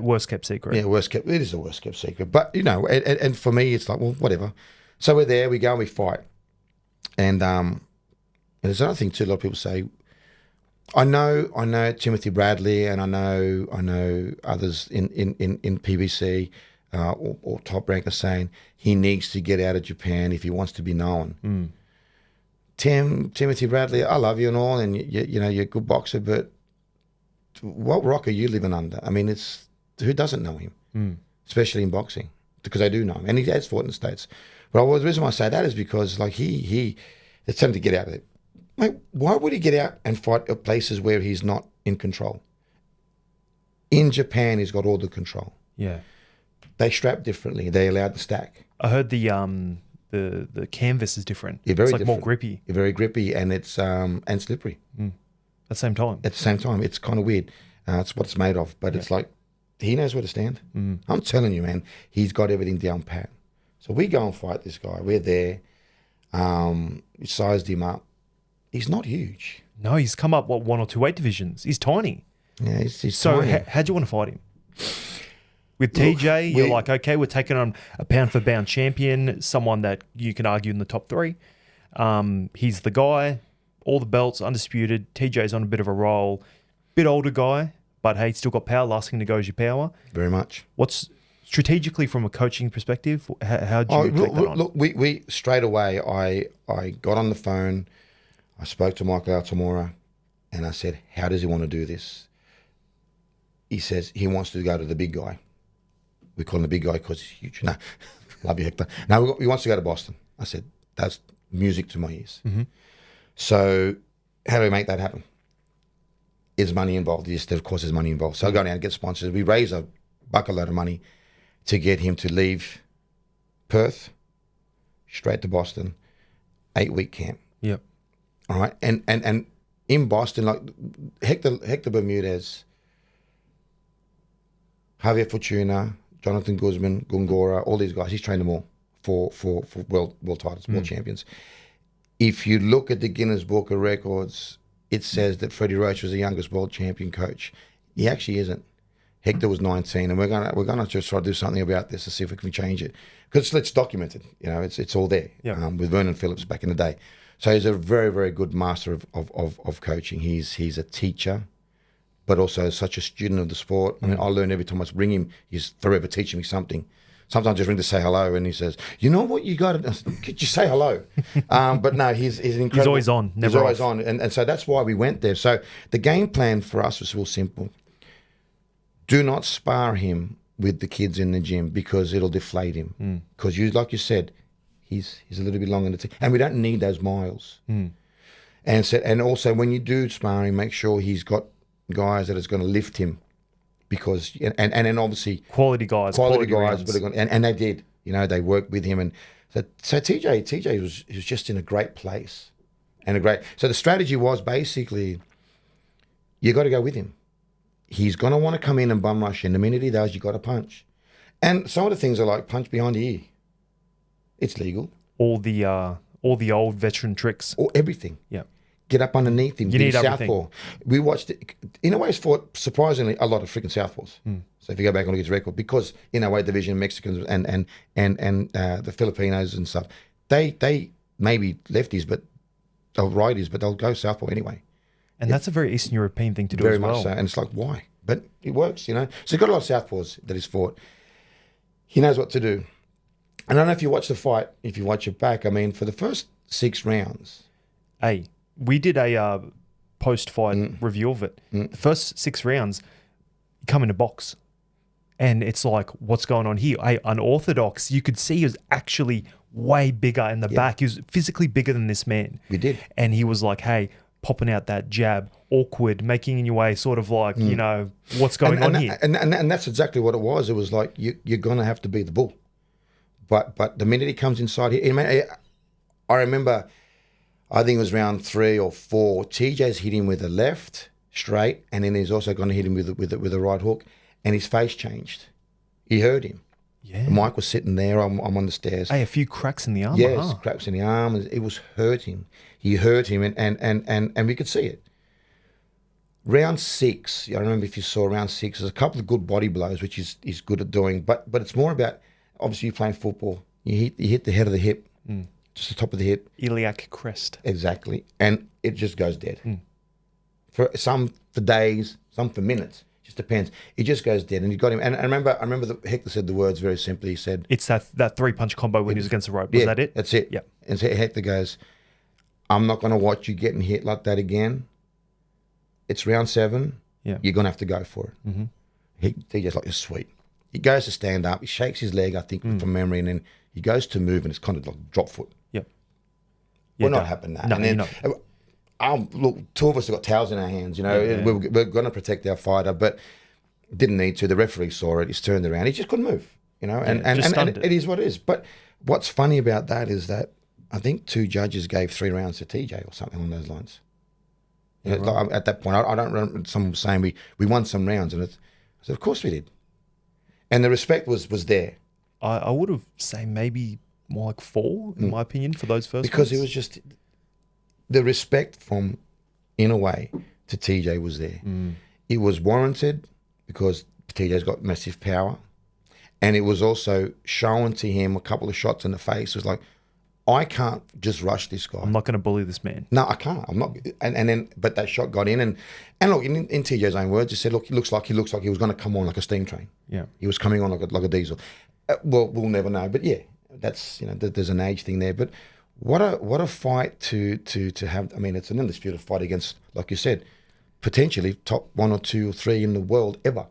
worst kept secret. Yeah, it is a worst kept secret. But, and for me, it's like, well, whatever. So we're there, we go and we fight. And there's another thing too, a lot of people say, I know Timothy Bradley, and I know others in PBC or Top Rank are saying he needs to get out of Japan if he wants to be known. Timothy Bradley, I love you and all, and you're a good boxer, but what rock are you living under? I mean, who doesn't know him, especially in boxing, because I do know him, and he has fought in the States. But the reason why I say that is because like it's time to get out of it. Like, why would he get out and fight at places where he's not in control? In Japan, he's got all the control. Yeah. They strap differently. They allowed the stack. I heard the canvas is different. Yeah, very it's like different. more grippy. You're very grippy, and it's and slippery. At the same time. At the same time, it's kind of weird. It's what it's made of, but it's like he knows where to stand. I'm telling you, man, he's got everything down pat. So we go and fight this guy. We're there. We sized him up. He's not huge. No, he's come up, 1 or 2 weight divisions. He's tiny. Yeah, he's so tiny. How'd you want to fight him? With TJ, you're like, okay, we're taking on a pound-for-pound champion, someone that you can argue in the top 3. He's the guy, all the belts, undisputed. TJ's on a bit of a roll. Bit older guy, but hey, still got power. Last thing to go is your power. Very much. What's strategically from a coaching perspective, how'd you take that on? Look, we straight away, I got on the phone, I spoke to Michael Altamora, and I said, how does he want to do this? He says he wants to go to the big guy. We call him the big guy because he's huge. No, love you, Hector. No, he wants to go to Boston. I said, that's music to my ears. So how do we make that happen? Is money involved? Yes, of course there's money involved. So I go down and get sponsors. We raise a bucket load of money to get him to leave Perth, straight to Boston, 8-week camp. Yep. All right, and in Boston, like Hector Bermudez, Javier Fortuna, Jonathan Guzman, Gongora, all these guys, he's trained them all for world titles, world champions. If you look at the Guinness Book of Records, it says that Freddie Roach was the youngest world champion coach. He actually isn't. Hector was 19, and we're gonna just try to do something about this to see if we can change it, because it's documented. It's all there. With Vernon Phillips back in the day. So he's a very, very good master of coaching. He's a teacher, but also such a student of the sport. I mean, I learn every time I bring him. He's forever teaching me something. Sometimes I just ring to say hello, and he says, "You know what? You got to could you say hello?" But no, he's incredible. He's always on. Never he's always off. on, and so that's why we went there. So the game plan for us was real simple. Do not spar him with the kids in the gym because it'll deflate him. Because like you said, he's a little bit long in the teeth, and we don't need those miles. And also when you do sparring, make sure he's got guys that is going to lift him, because and then obviously quality guys, but are going, and they did. They worked with him, and so TJ was just in a great place, So the strategy was basically, you got to go with him. He's going to want to come in and bum rush, and the minute he does, you got to punch. And some of the things are like punch behind the ear. It's legal. All the old veteran tricks. Or everything. Yeah. Get up underneath him. You need southpaw. everything. We watched it. Inoue has fought, surprisingly, a lot of freaking southpaws. So if you go back and look at his record, because in our weight division, Mexicans and the Filipinos and stuff, they may be lefties, but they'll righties, but they'll go southpaw anyway. And that's a very Eastern European thing to do very as well. Much so. And it's like, why? But it works, So he's got a lot of southpaws that he's fought. He knows what to do. And I don't know if you watch the fight, if you watch it back, I mean, for the first 6 rounds. Hey, we did a post-fight review of it. The first 6 rounds, you come in a box. And it's like, what's going on here? Unorthodox. You could see he was actually way bigger in the back. He was physically bigger than this man. We did. And he was like, hey, popping out that jab, awkward, making in your way, sort of like, you know, what's going on here? And that's exactly what it was. It was like, you're going to have to be the bull. But the minute he comes inside here, I remember, I think it was round 3 or 4, TJ's hit him with a left, straight, and then he's also going to hit him with a right hook, and his face changed. He heard him. Yeah. Mike was sitting there. I'm on the stairs. Hey, a few cracks in the arm. Yes, cracks in the arm. It was hurting. He hurt him, and we could see it. Round 6, I remember if you saw round 6, there's a couple of good body blows, which he's good at doing. But it's more about, obviously, you're playing football. You hit the head of the hip, just the top of the hip. Iliac crest. Exactly. And it just goes dead. For some for days, some for minutes. Just depends. It just goes dead. And he got him. And I remember Hector said the words very simply. He said, it's that 3-punch combo when he was against the rope. Was that it? That's it. Yeah. And so Hector goes, I'm not going to watch you getting hit like that again. It's round 7. Yeah. You're going to have to go for it. Mm-hmm. He just like, you're sweet. He goes to stand up. He shakes his leg, I think, from memory. And then he goes to move, and it's kind of like drop foot. Yep. We're not having that. No, and then, you're not. Look, 2 of us have got towels in our hands, you know. Yeah. We're going to protect our fighter, but didn't need to. The referee saw it. He's turned around. He just couldn't move, you know. And it is what it is. But what's funny about that is that I think 2 judges gave 3 rounds to TJ or something along those lines. You know, right. At that point, I don't remember someone saying we won some rounds, and I said, of course we did. And the respect was there. I would have said maybe more like 4, in my opinion, for those first because ones. It was just the respect from Inoue to TJ was there. It was warranted because TJ's got massive power, and it was also shown to him a couple of shots in the face. It was like, I can't just rush this guy. I'm not going to bully this man. No, I can't. I'm not. And then, but that shot got in, and look, in TJ's own words, he said, look, he looks like he was going to come on like a steam train. Yeah, he was coming on like a diesel. Well, we'll never know. But yeah, that's, you know, there's an age thing there. But what a fight to have. I mean, it's an undisputed fight against, like you said, potentially top 1 or 2 or 3 in the world ever.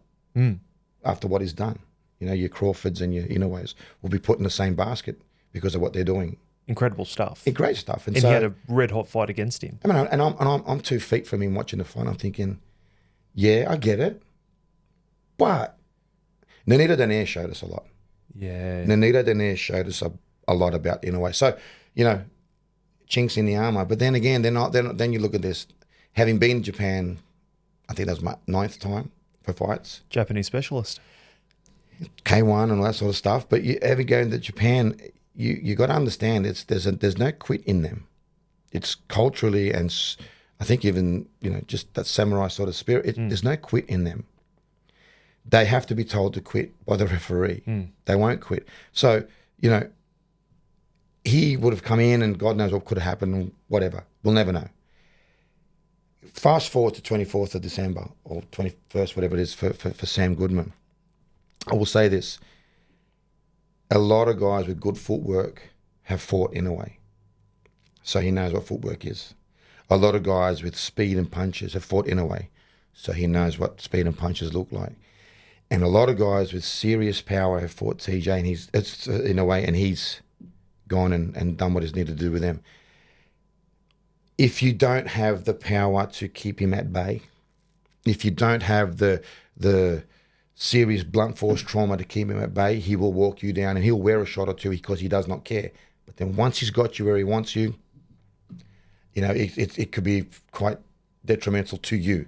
After what he's done, you know, your Crawfords and your Inoues will be put in the same basket because of what they're doing. Incredible stuff. Great stuff. And so, he had a red hot fight against him. I mean, I'm 2 feet from him watching the fight. I'm thinking, yeah, I get it, but Nonito Donaire showed us a lot. Yeah. Nonito Donaire showed us a lot about Inoue. So, you know, chinks in the armor. But then again, then you look at this. Having been in Japan, I think that was my 9th time for fights. Japanese specialist. K1 and all that sort of stuff. But having gone to Japan, you got to understand there's no quit in them. It's culturally, and I think even, you know, just that samurai sort of spirit. There's no quit in them. They have to be told to quit by the referee. They won't quit. So, you know, he would have come in and God knows what could have happened, whatever. We'll never know. Fast forward to 24th of December or 21st, whatever it is, for Sam Goodman. I will say this. A lot of guys with good footwork have fought Inoue. So he knows what footwork is. A lot of guys with speed and punches have fought Inoue. So he knows what speed and punches look like. And a lot of guys with serious power have fought TJ, and Inoue, and he's gone and done what he's needed to do with them. If you don't have the power to keep him at bay, if you don't have the serious blunt force trauma to keep him at bay, he will walk you down, and he'll wear a shot or 2 because he does not care. But then once he's got you where he wants you, you know, it could be quite detrimental to you.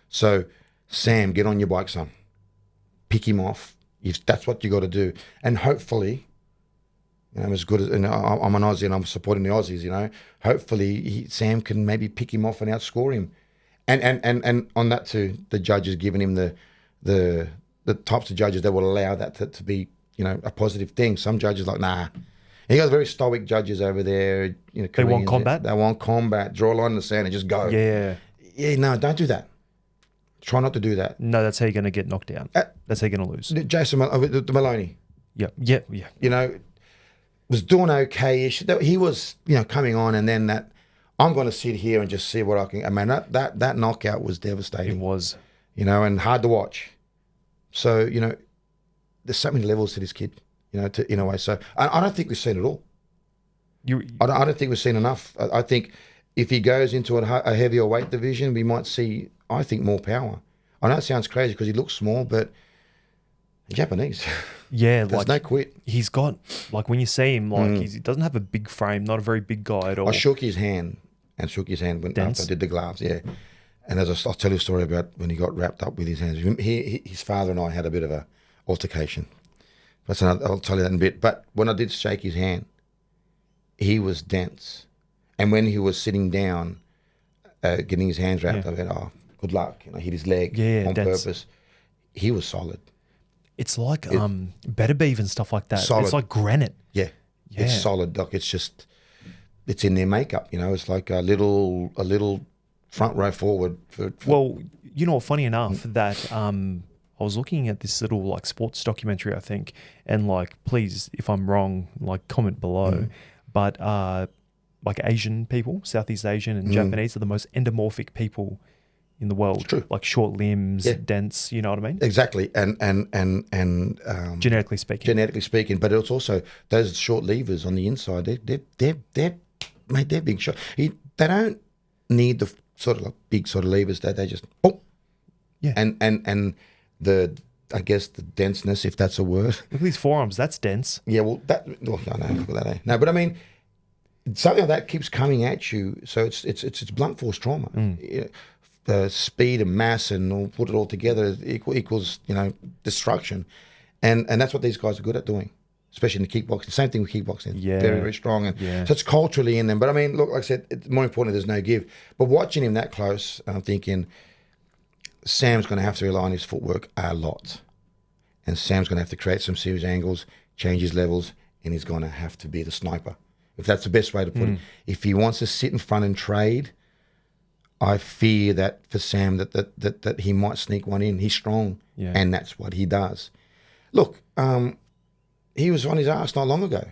So, Sam, get on your bike, son. Pick him off. If that's what you got to do. And hopefully, you know, as good as, and I'm an Aussie and I'm supporting the Aussies, you know, hopefully Sam can maybe pick him off and outscore him. And on that too, the judges giving him the types of judges that will allow that to be, you know, a positive thing. Some judges like, nah. You got very stoic judges over there. You know, they want combat? They want combat. Draw a line in the sand and just go. Yeah. Yeah, no, don't do that. Try not to do that. No, that's how you're going to get knocked down. That's how you're going to lose. Jason Maloney. Yeah. You know, was doing okay-ish. He was, you know, coming on, and then that, I'm going to sit here and just see what I can. I mean, that knockout was devastating. It was. You know, and hard to watch. So, you know, there's so many levels to this kid, in a way. So I don't think we've seen it all. I don't think we've seen enough. I think if he goes into a heavier weight division, we might see, I think, more power. I know it sounds crazy because he looks small, but Japanese. Yeah, there's no quit. He's got, like, when you see him, like, he doesn't have a big frame, not a very big guy at all. I shook his hand when after I did the gloves, yeah. And I'll tell you a story about when he got wrapped up with his hands. His father and I had a bit of a altercation. I'll tell you that in a bit. But when I did shake his hand, he was dense. And when he was sitting down, getting his hands wrapped, I went, oh, good luck. Hit his leg on purpose. He was solid. It's like better beef and stuff like that. Solid. It's like granite. Yeah. It's solid. Like it's in their makeup. It's like a little front row forward. Well, funny enough that I was looking at this little like sports documentary, I think, and like, please, if I'm wrong, like comment below. But like Asian people, Southeast Asian and Japanese are the most endomorphic people in the world. It's true. Like short limbs, dense, you know what I mean? Exactly. And genetically speaking. But it's also those short levers on the inside, they're big shot. They don't need the sort of like big sort of levers, they just and I guess the denseness, if that's a word. Look at these forearms, that's dense. Yeah, well I know, look at that. No, but I mean, something like that keeps coming at you, so it's blunt force trauma. The speed and mass and all, put it all together equals destruction, and that's what these guys are good at doing, especially in the kickboxing. Same thing with kickboxing. Yeah, very, very strong, and so it's culturally in them. But I mean, look, like I said, it's more important. There's no give. But watching him that close, I'm thinking Sam's going to have to rely on his footwork a lot, and Sam's going to have to create some serious angles, change his levels, and he's going to have to be the sniper. If that's the best way to put it. If he wants to sit in front and trade, I fear that for Sam that he might sneak one in. He's strong, and that's what he does. Look, he was on his ass not long ago,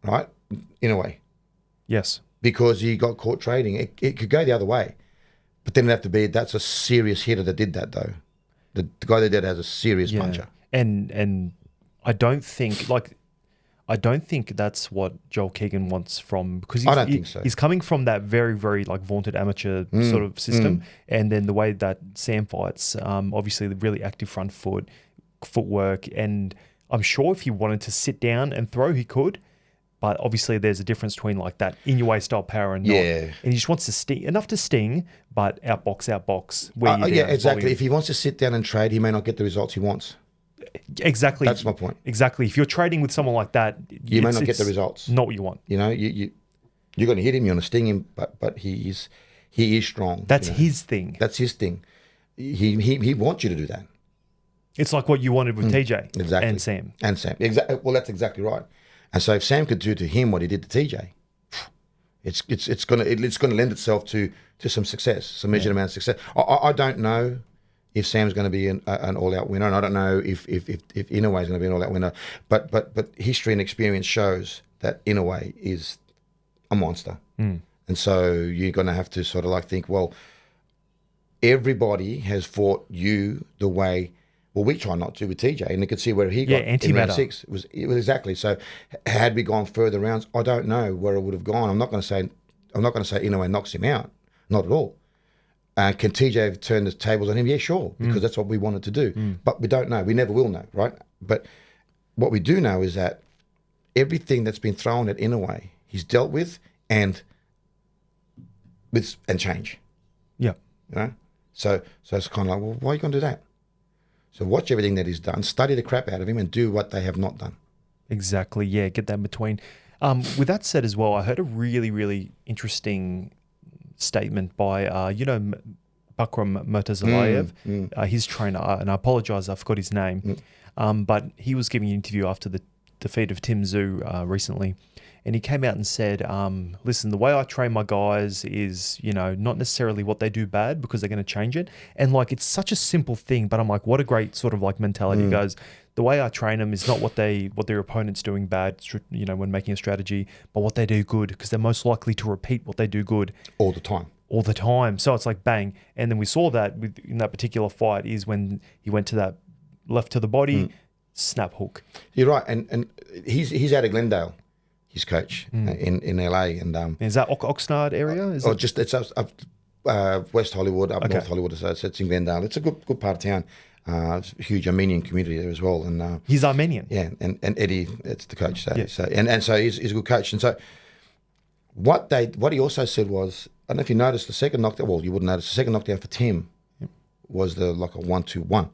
right? In a way. Yes. Because he got caught trading. It could go the other way. But then that's a serious hitter that did that, though. The guy that did has a serious puncher. And I don't think that's what Joel Keegan wants from, because I don't think so. He's coming from that very, very like vaunted amateur sort of system, and then the way that Sam fights, obviously the really active front footwork, and I'm sure if he wanted to sit down and throw, he could, but obviously there's a difference between like that in your way style power and not. And he just wants to sting enough to sting, but outbox. Exactly. Volume. If he wants to sit down and trade, he may not get the results he wants. Exactly. That's my point. Exactly. If you're trading with someone like that, you may not get the results. Not what you want. You're going to hit him. You're going to sting him, but he is strong. That's his thing. That's his thing. He wants you to do that. It's like what you wanted with TJ and Sam. Exactly. Well, that's exactly right. And so if Sam could do to him what he did to TJ, it's going to lend itself to some success, some measured amount of success. I don't know if Sam's going to be an all-out winner, and I don't know if Inoue is going to be an all-out winner, but history and experience shows that Inoue is a monster, and so you're going to have to sort of like think, well, everybody has fought you the way. Well, we try not to with TJ, and you could see where he got in round 6. It was exactly so. Had we gone further rounds, I don't know where it would have gone. I'm not going to say Inoue knocks him out, not at all. Can TJ have turned the tables on him? Yeah, sure, because that's what we wanted to do. But we don't know. We never will know, right? But what we do know is that everything that's been thrown at Inoue, he's dealt with and change. Yeah. So it's kind of like, well, why are you going to do that? So watch everything that he's done, study the crap out of him, and do what they have not done. Exactly, yeah, get that in between. With that said as well, I heard a really, really interesting statement by, Bakram Murtazaliev, his trainer, and I apologize, I forgot his name, but he was giving an interview after the defeat of Tim Tsyzu recently, and he came out and said, listen, the way I train my guys is, not necessarily what they do bad, because they're going to change it. And like, it's such a simple thing, but I'm like, what a great sort of like mentality. He goes, the way I train them is not what their opponent's doing bad, when making a strategy, but what they do good, because they're most likely to repeat what they do good. All the time. So it's like bang. And then we saw that in that particular fight is when he went to that left to the body, snap hook. You're right, and he's out of Glendale, his coach in LA, and Is that Oxnard area? Is it? just it's up West Hollywood, up North Hollywood, so it's in Glendale. It's a good part of town. It's a huge Armenian community there as well, and He's Armenian. yeah, and Eddie, it's the coach. So, so he's a good coach, and so what he also said was, I don't know if you noticed the second knockdown. Well, you wouldn't notice the second knockdown for Tim was like a 1-2-1.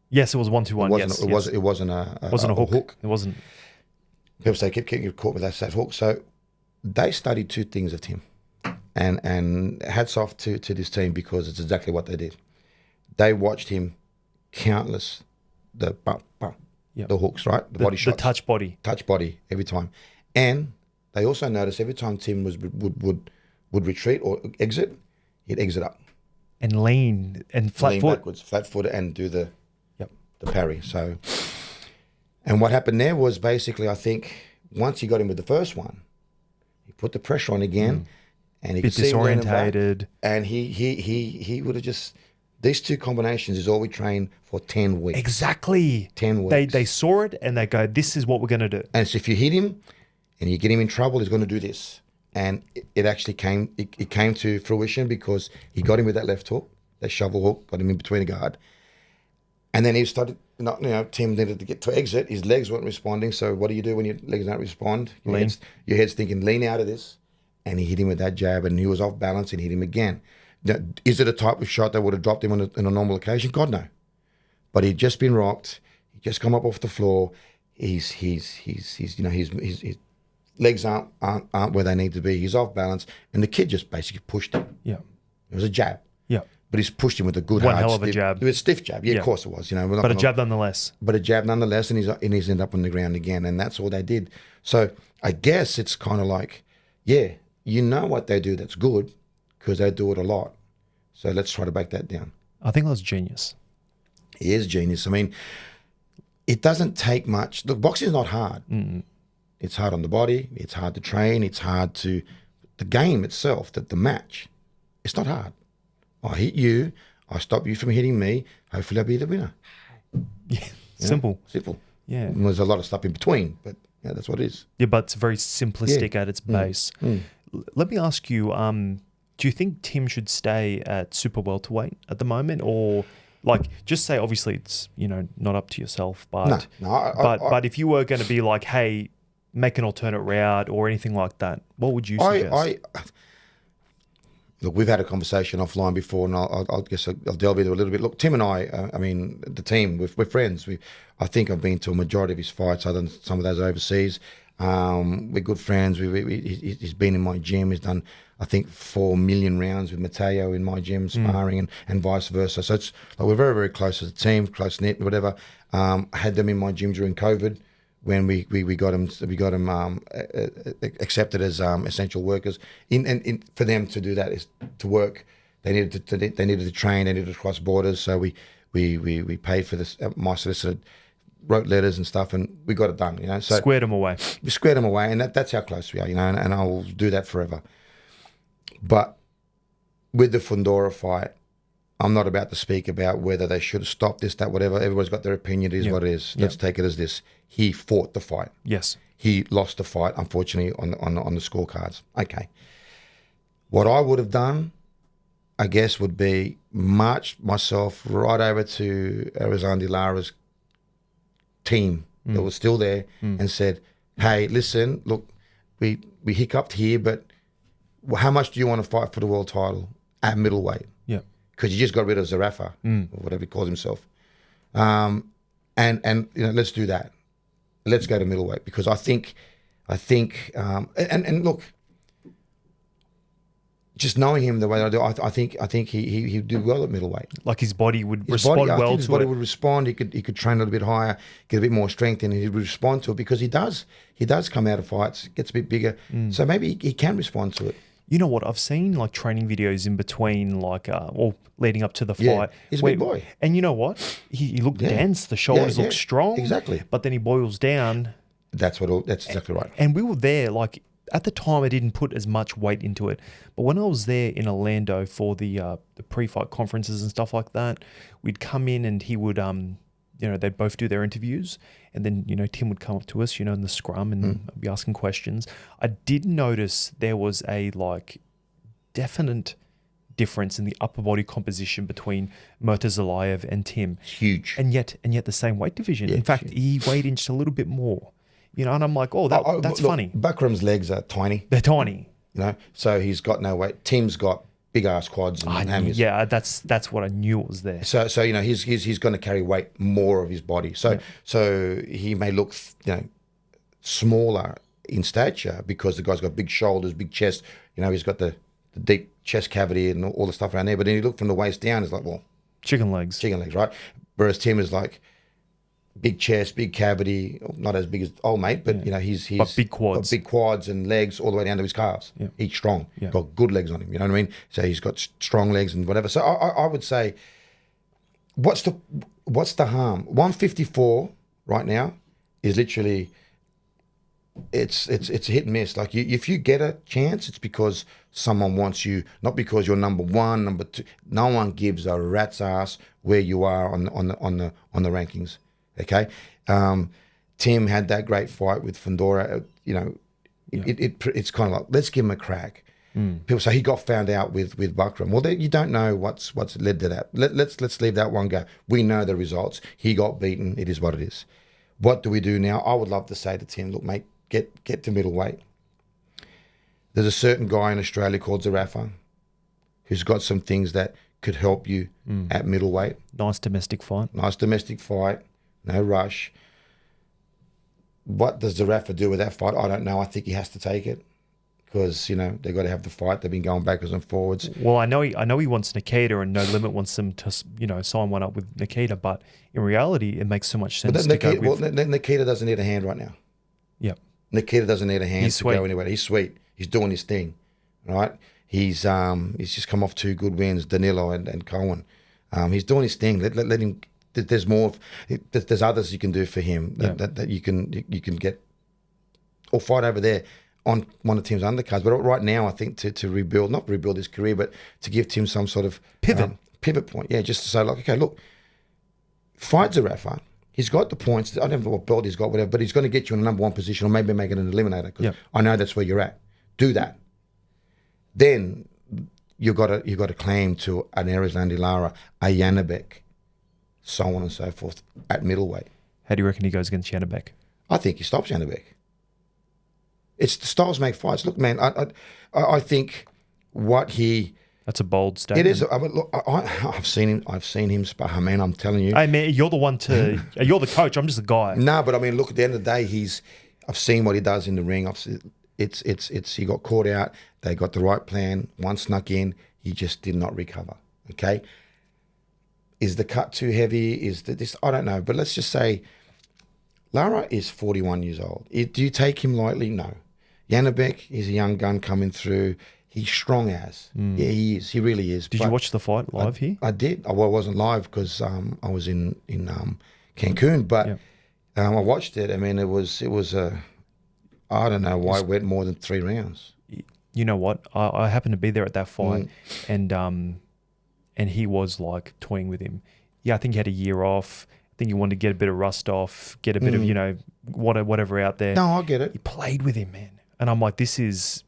Yes, it was 1-2-1. It wasn't a hook. It wasn't. People say keep getting caught with that hook. So they studied two things of Tim, and hats off to this team because it's exactly what they did. They watched him countless the hooks, right? The body shots, the touch body every time, and they also noticed every time Tim would retreat or exit, he'd exit up and lean and flat foot and do the parry. So, and what happened there was basically, I think once he got him with the first one, he put the pressure on again, and he could see him disorientated, and he would have just. These two combinations is all we train for 10 weeks. Exactly. 10 weeks. They saw it and they go, this is what we're going to do. And so if you hit him and you get him in trouble, he's going to do this. And it actually came to fruition because he got him with that left hook, that shovel hook, got him in between the guard. And then he started, Tim needed to get to exit. His legs weren't responding. So what do you do when your legs don't respond? Your head's thinking, lean out of this. And he hit him with that jab and he was off balance and hit him again. Now, is it a type of shot that would have dropped him on a normal occasion? God, no. But he'd just been rocked. He'd just come up off the floor. His legs aren't where they need to be. He's off balance, and the kid just basically pushed him. Yeah, it was a jab. Yeah, but he's pushed him with a good one hell of a jab. It was a stiff jab. Yeah, of course it was. But a jab nonetheless. But a jab nonetheless, and he's ended up on the ground again, and that's all they did. So I guess it's kind of like, what they do that's good. Because they do it a lot. So let's try to break that down. I think that's genius. He is genius. I mean, it doesn't take much. Look, boxing is not hard. Mm-mm. It's hard on the body. It's hard to train. It's hard to... The game itself, the match, it's not hard. I hit you. I stop you from hitting me. Hopefully I'll be the winner. Yeah, simple. Simple. Yeah. And there's a lot of stuff in between, but that's what it is. Yeah, but it's very simplistic at its base. Let me ask you... do you think Tim should stay at super welterweight at the moment, or just say obviously it's not up to yourself, but but if you were going to be like, hey, make an alternate route or anything like that, what would you suggest? Look, we've had a conversation offline before, and I'll guess I'll delve into a little bit. Look, Tim and I mean the team, we're friends. I think I've been to a majority of his fights, other than some of those overseas. We're good friends. He's been in my gym. He's done, I think, 4 million rounds with Mateo in my gym, sparring and vice versa. So it's we're very, very close as a team, close knit, whatever. I had them in my gym during COVID when we got them accepted as essential workers. For them to do that is to work. They needed to train. They needed to cross borders. So we paid for this. My solicitor wrote letters and stuff, and we got it done. So squared them away. We squared them away, and that's how close we are. And I will do that forever. But with the Fundora fight, I'm not about to speak about whether they should have stopped this, that, whatever. Everybody's got their opinion. It is what it is. Let's take it as this. He fought the fight. Yes. He lost the fight, unfortunately, on the scorecards. Okay. What I would have done, I guess, would be marched myself right over to Arizona De Lara's team that was still there and said, hey, listen, look, we hiccuped here, but how much do you want to fight for the world title at middleweight? Yeah. Because you just got rid of Zarafa, or whatever he calls himself. And let's do that. Let's go to middleweight, because I think look, just knowing him the way that I do, I think he'd do well at middleweight. Like his body would respond well to it. His body would respond. He could train a little bit higher, get a bit more strength, and he would respond to it, because he does come out of fights, gets a bit bigger, so maybe he can respond to it. You know what? I've seen training videos in between, or leading up to the fight. Yeah, he's a big boy. And you know what? He looked dense. The shoulders look strong. Exactly. But then he boils down. That's exactly right. And we were there. At the time, I didn't put as much weight into it. But when I was there in Orlando for the pre-fight conferences and stuff like that, we'd come in and he would they'd both do their interviews, and then, Tim would come up to us, in the scrum and be asking questions. I did notice there was a definite difference in the upper body composition between Murtazaliev and Tim. Huge. And yet the same weight division. In fact, he weighed in just a little bit more. And I'm like, that's funny. Bakram's legs are tiny. They're tiny. So he's got no weight. Tim's got big ass quads and hammies. Yeah, that's what I knew was there. So he's going to carry weight more of his body. So he may look smaller in stature because the guy's got big shoulders, big chest. He's got the deep chest cavity and all the stuff around there. But then you look from the waist down, it's like, well, chicken legs, right? Whereas Tim is like big chest, big cavity, not as big as old mate, but he's but big quads, got big quads and legs all the way down to his calves. Yeah. He's strong. Yeah. Got good legs on him. You know what I mean? So he's got strong legs and whatever. So I would say, what's the harm? 154 right now is literally it's a hit and miss. Like if you get a chance, it's because someone wants you, not because you're number one, number two. No one gives a rat's ass where you are on the rankings. Okay, Tim had that great fight with Fundora. It's kind of like, let's give him a crack. People say he got found out with Bakram. Well, you don't know what's led to that. Let's leave that one go. We know the results. He got beaten. It is what it is. What do we do now? I would love to say to Tim, look, mate, get to middleweight. There's a certain guy in Australia called Zarafa who's got some things that could help you at middleweight. Nice domestic fight. No rush. What does Zarafa do with that fight? I don't know. I think he has to take it because, they've got to have the fight. They've been going backwards and forwards. Well, I know he wants Nikita, and No Limit wants him to, sign one up with Nikita. But in reality, it makes so much sense to go with... Well, Nikita doesn't need a hand right now. Yeah. Nikita doesn't need a hand to go anywhere. He's sweet. He's doing his thing, right? He's just come off 2 good wins, Danilo and Cohen. He's doing his thing. Let him... There's more. There's others you can do for him that you can get or fight over there on one of Tim's undercards. But right now, I think to not rebuild his career, but to give Tim some sort of pivot point. Yeah, just to say, like, okay, look, fight Zarafa. He's got the points. I don't know what belt he's got, whatever, but he's going to get you in the number 1 position or maybe make it an eliminator because I know that's where you're at. Do that. Then you got a claim to an Erislandy Lara, a Janabek, so on and so forth at middleweight. How do you reckon he goes against Janabek? I think he stops Janabek. It's the styles make fights. Look, man, I think what he... That's a bold statement. It is. Look, I've seen him spar, man. I'm telling you. Hey, man, you're the one to... You're the coach. I'm just a guy. No, but I mean, look, at the end of the day, I've seen what he does in the ring. He got caught out. They got the right plan. One snuck in. He just did not recover. Okay? Is the cut too heavy? Is this? I don't know. But let's just say Lara is 41 years old. Do you take him lightly? No. Janabek is a young gun coming through. He's strong as. Yeah, he is. He really is. Did you watch the fight live here? I did. I wasn't live because I was in Cancun, but I watched it. I mean, it was a... I don't know why it went more than 3 rounds. You know what? I happened to be there at that fight, and he was like toying with him. Yeah, I think he had a year off. I think he wanted to get a bit of rust off, get a bit of, whatever out there. No, I get it. He played with him, man. And I'm like, this is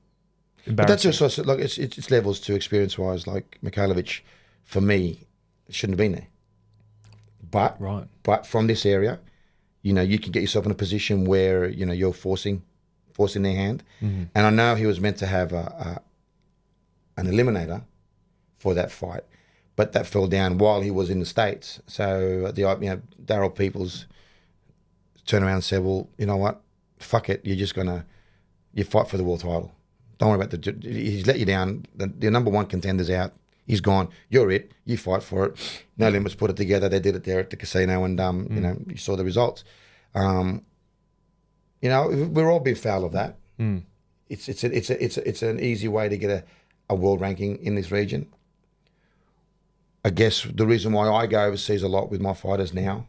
embarrassing. But that's just like it's levels to experience-wise. Like Mikhailovich, for me, shouldn't have been there. But from this area, you can get yourself in a position where, you're forcing their hand. Mm-hmm. And I know he was meant to have an eliminator for that fight. But that fell down while he was in the States. So Daryl Peoples turned around and said, "Well, you know what? Fuck it. You fight for the world title. Don't worry about he's let you down. The number 1 contender's out. He's gone. You're it. You fight for it. No Limits put it together. They did it there at the casino, and you saw the results. We're all being foul of that. It's an easy way to get a world ranking in this region. I guess the reason why I go overseas a lot with my fighters now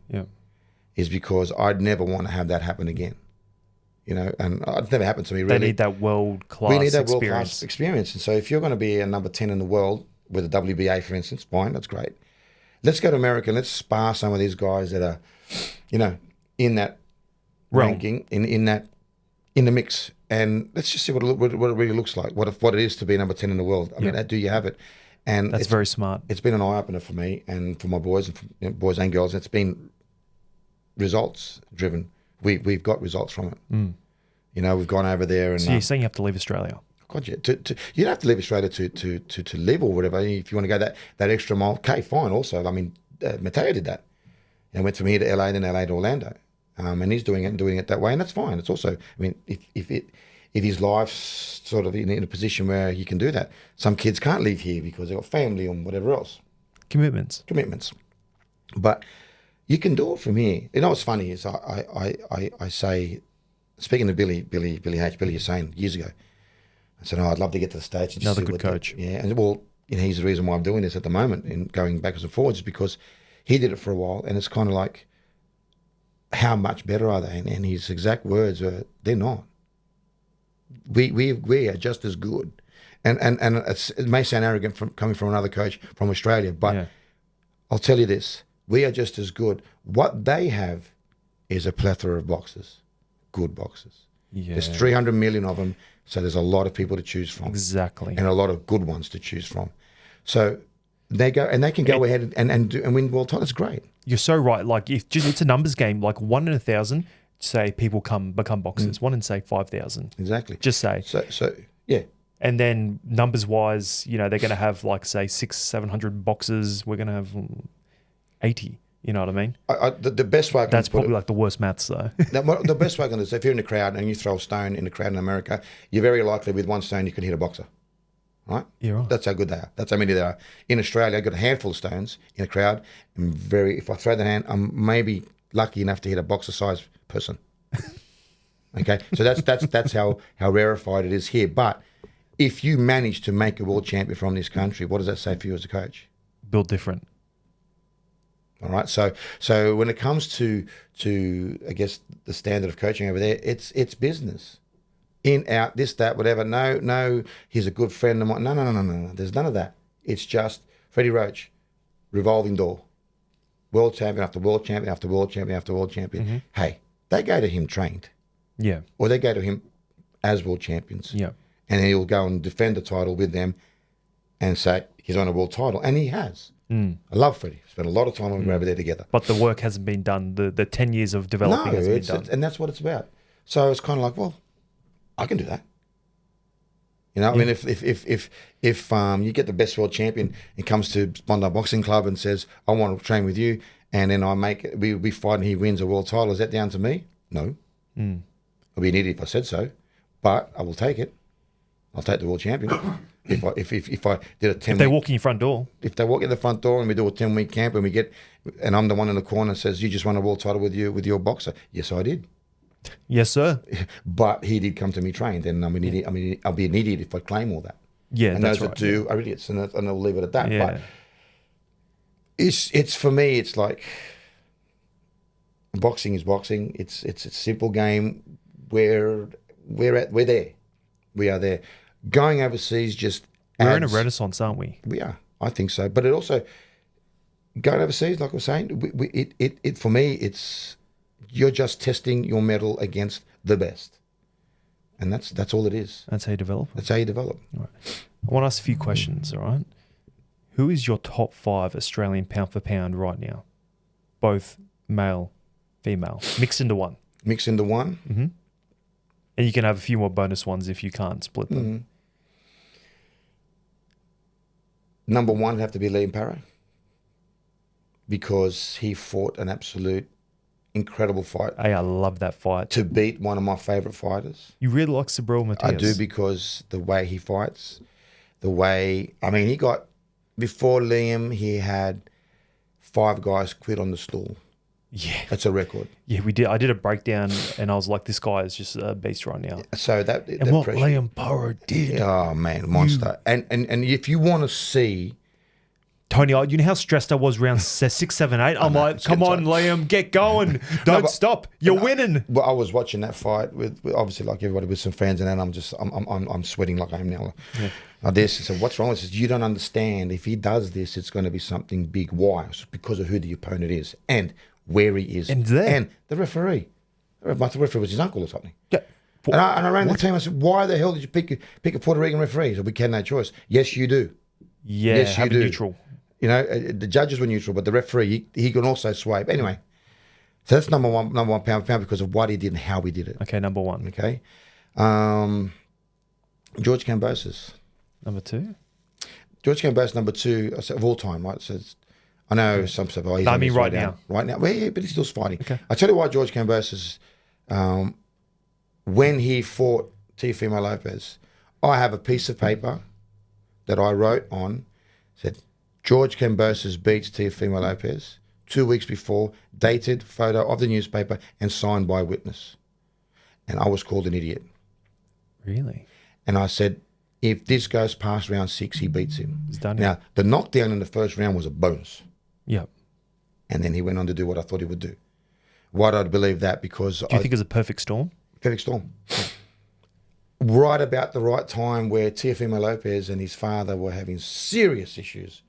is because I'd never want to have that happen again. And it's never happened to me, really. They need that world-class We need that world-class experience. And so if you're going to be a number 10 in the world with a WBA, for instance, fine, that's great. Let's go to America and let's spar some of these guys that are, in that ranking, in the mix, and let's just see what it really looks like. What it is to be number 10 in the world. I mean, do you have it? And that's very smart. It's been an eye opener for me and for my boys and boys and girls. It's been results driven. We've got results from it. We've gone over there and. So you're saying you have to leave Australia? God, yeah. You don't have to leave Australia to live or whatever. If you want to go that extra mile, okay, fine. Also, I mean, Mateo did that. And went from here to LA, then LA to Orlando. And he's doing it that way, and that's fine. It's also, I mean, if his life's sort of in a position where he can do that. Some kids can't leave here because they've got family and whatever else. Commitments. But you can do it from here. You know what's funny is I say, speaking to Billy Hussein years ago, I said, I'd love to get to the States. And another good coach. And he's the reason why I'm doing this at the moment and going backwards and forwards is because he did it for a while, and it's kind of like, how much better are they? And his exact words were, they're not. We are just as good. And it may sound arrogant coming from another coach from Australia, but I'll tell you this, we are just as good. What they have is a plethora of boxers, good boxers. Yeah. There's 300 million of them, so there's a lot of people to choose from. Exactly. And a lot of good ones to choose from. So they go, and they can go ahead and win world titles. It's great. You're so right. Like, it's a numbers game. Like 1 in 1,000, say people become boxers. 1 in, say, 5,000. Exactly. Just say. So yeah. And then numbers wise, they're going to have like, say, 600-700 boxers. We're going to have 80. You know what I mean? The best way I can That's probably like the worst maths, though. The best way I can do is, if you're in a crowd and you throw a stone in a crowd in America, you're very likely with one stone you can hit a boxer. Right? You're right. That's how good they are. That's how many there are. In Australia, I've got a handful of stones in a crowd. And if I throw the hand, I'm maybe lucky enough to hit a boxer-sized person. Okay? So that's how rarefied it is here. But if you manage to make a world champion from this country, what does that say for you as a coach? Build different. All right. So when it comes to I guess the standard of coaching over there, it's business. In, out, this, that, whatever. No, he's a good friend of mine. No. There's none of that. It's just Freddie Roach, revolving door. World champion after world champion after world champion after world champion. Mm-hmm. Hey, they go to him trained. Yeah. Or they go to him as world champions. Yeah. And then he'll go and defend the title with them and say he's won a world title. And he has. I love Freddie. Spent a lot of time when we were over there together. But the work hasn't been done. The 10 years of developing hasn't been done. And that's what it's about. So it's kind of like, well, I can do that. I mean, if you get the best world champion and comes to Bondi Boxing Club and says, I want to train with you, and then we fight and he wins a world title, is that down to me? No. I'll be an idiot if I said so, but I will take it. I'll take the world champion. If I did a 10 if they walk in your front door. If they walk in the front door and we do a 10-week camp and I'm the one in the corner that says, you just won a world title with your boxer. Yes, I did. Yes, sir. But he did come to me trained, and I'm an idiot. I mean, I'll be an idiot if I claim all that. Yeah, and that's those right. that do are idiots, and I'll leave it at that. Yeah. But it's for me, it's like boxing is boxing. It's a simple game. We're there. We are there. Going overseas just we're in a renaissance, aren't we? We are. I think so. But it also going overseas, like I was saying, it for me, it's. You're just testing your mettle against the best. And that's all it is. That's how you develop. That's how you develop. All right. I want to ask a few questions, all right? Who is your top 5 Australian pound for pound right now? Both male, female, mixed into one. Mixed into one? Mm-hmm. And you can have a few more bonus ones if you can't split them. Mm-hmm. Number 1 would have to be Liam Parra, because he fought an absolute incredible fight. Hey, I love that fight. To beat one of my favourite fighters. You really like Subriel Matias? I do, because the way he fights, he got, before Liam, he had 5 guys quit on the stool. Yeah. That's a record. Yeah, we did. I did a breakdown and I was like, this guy is just a beast right now. So and what pressure, Liam Parra did. Oh, man, monster. And if you want to see Tony, you know how stressed I was round 6, 7, 8? I'm like, come on, Liam, get going. Don't stop. You're winning. Well, I was watching that fight with obviously like everybody with some fans, and then I'm sweating like I am now. Yeah. Like this. So what's wrong? He says, you don't understand. If he does this, it's going to be something big. Why? It's because of who the opponent is and where he is. And the referee. The referee was his uncle or something. Yeah. And I ran the team. I said, why the hell did you pick a Puerto Rican referee? He said, we had no choice. Yes, you do. Yeah, yes, you do. Neutral. You know, the judges were neutral, but the referee, he can also sway. But anyway, so that's number one pound for pound because of what he did and how he did it. Okay, number 1. Okay. George Kambosos. Number 2? George Kambosos, number 2 of all time, right? So I know some stuff. Oh, he's I mean, right now. Right now. Well, yeah, but he's still fighting. Okay. I tell you why George Kambosos, when he fought Teofimo Lopez, I have a piece of paper that I wrote on, said, George Kambosos beats Teofimo Lopez 2 weeks before, dated, photo of the newspaper, and signed by a witness. And I was called an idiot. Really? And I said, if this goes past round 6, he beats him. He's done Now, the knockdown in the first round was a bonus. Yep. And then he went on to do what I thought he would do. Why did I believe that? Because Do you think it was a perfect storm? Perfect storm. Right about the right time where Teofimo Lopez and his father were having serious issues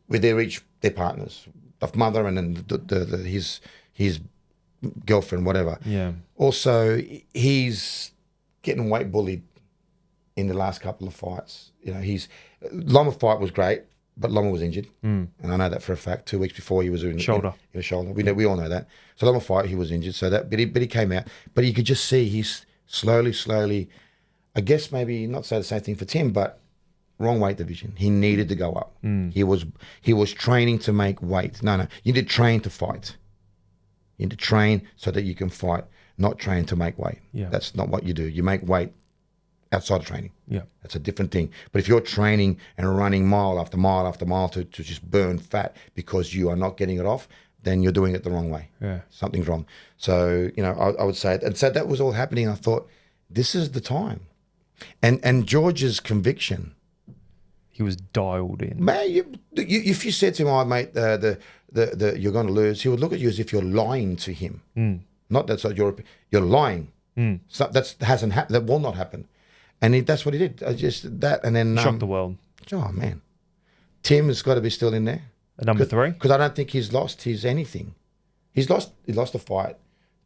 with their partners, the mother and then his girlfriend, whatever. Yeah. Also, he's getting weight bullied in the last couple of fights. You know, Loma fight was great, but Loma was injured, and I know that for a fact. 2 weeks before he was in shoulder. In a shoulder. We all know that. So Loma fight, he was injured. So that, but he came out. But you could just see he's slowly. I guess maybe not say the same thing for Tim, but wrong weight division. He needed to go up. He was training to make weight. No, you need to train to fight. You need to train so that you can fight, not train to make weight. Yeah. That's not what you do. You make weight outside of training. Yeah. That's a different thing. But if you're training and running mile after mile after mile to just burn fat because you are not getting it off, then you're doing it the wrong way. Yeah. Something's wrong. So, you know, I would say, and so that was all happening. I thought, this is the time. And George's conviction. He was dialed in. Man, if you said to him, "Oh, mate, you're going to lose," he would look at you as if you're lying to him. Not that's what you're lying. So that hasn't happened. That will not happen. And that's what he did. And then Shocked the world. Oh man, Tim has got to be still in there. At number 3? Because I don't think he's lost his anything. He lost a fight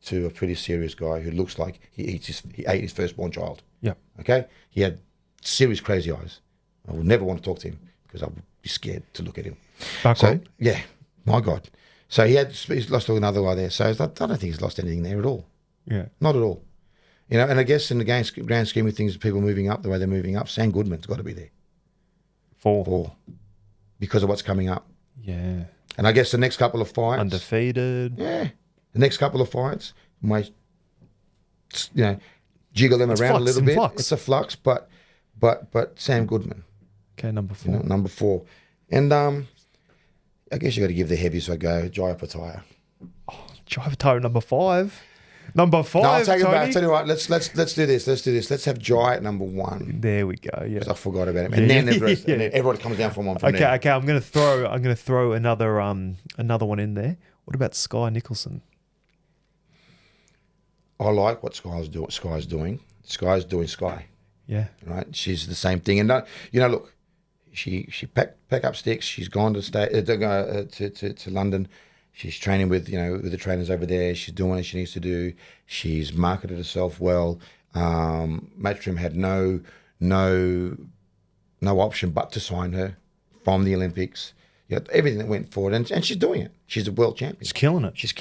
to a pretty serious guy who looks like he ate his firstborn child. Yeah. Okay, he had serious crazy eyes. I would never want to talk to him because I would be scared to look at him. Yeah, my God. So he's lost to another guy there. So I don't think he's lost anything there at all. Yeah. Not at all. You know, and I guess in the grand scheme of things, people moving up the way they're moving up, Sam Goodman's got to be there. 4. Because of what's coming up. Yeah. And I guess the next couple of fights. Undefeated. Yeah. The next couple of fights might, you know, jiggle them around a little bit. It's a flux, but Sam Goodman. Okay, number 4. You know, number 4. And I guess you got to give the heavies a go. Jaya Pataya. Oh, Jaya Pataya, number 5. Number 5. No, I'll take it Tony. back. Tell you what, let's do this. Let's have Jai at number 1. There we go. Yeah, I forgot about him. And then the rest, and then everyone comes down from 1 from there. Okay. I'm gonna throw another one in there. What about Sky Nicholson? I like what Sky's doing. Sky's doing Sky. Yeah. Right. She's the same thing. And look, she pack up sticks. She's gone to London. She's training with the trainers over there. She's doing what she needs to do. She's marketed herself well. Matchroom had no option but to sign her from the Olympics. You know, everything that went forward, and she's doing it. She's a world champion. She's killing it. She's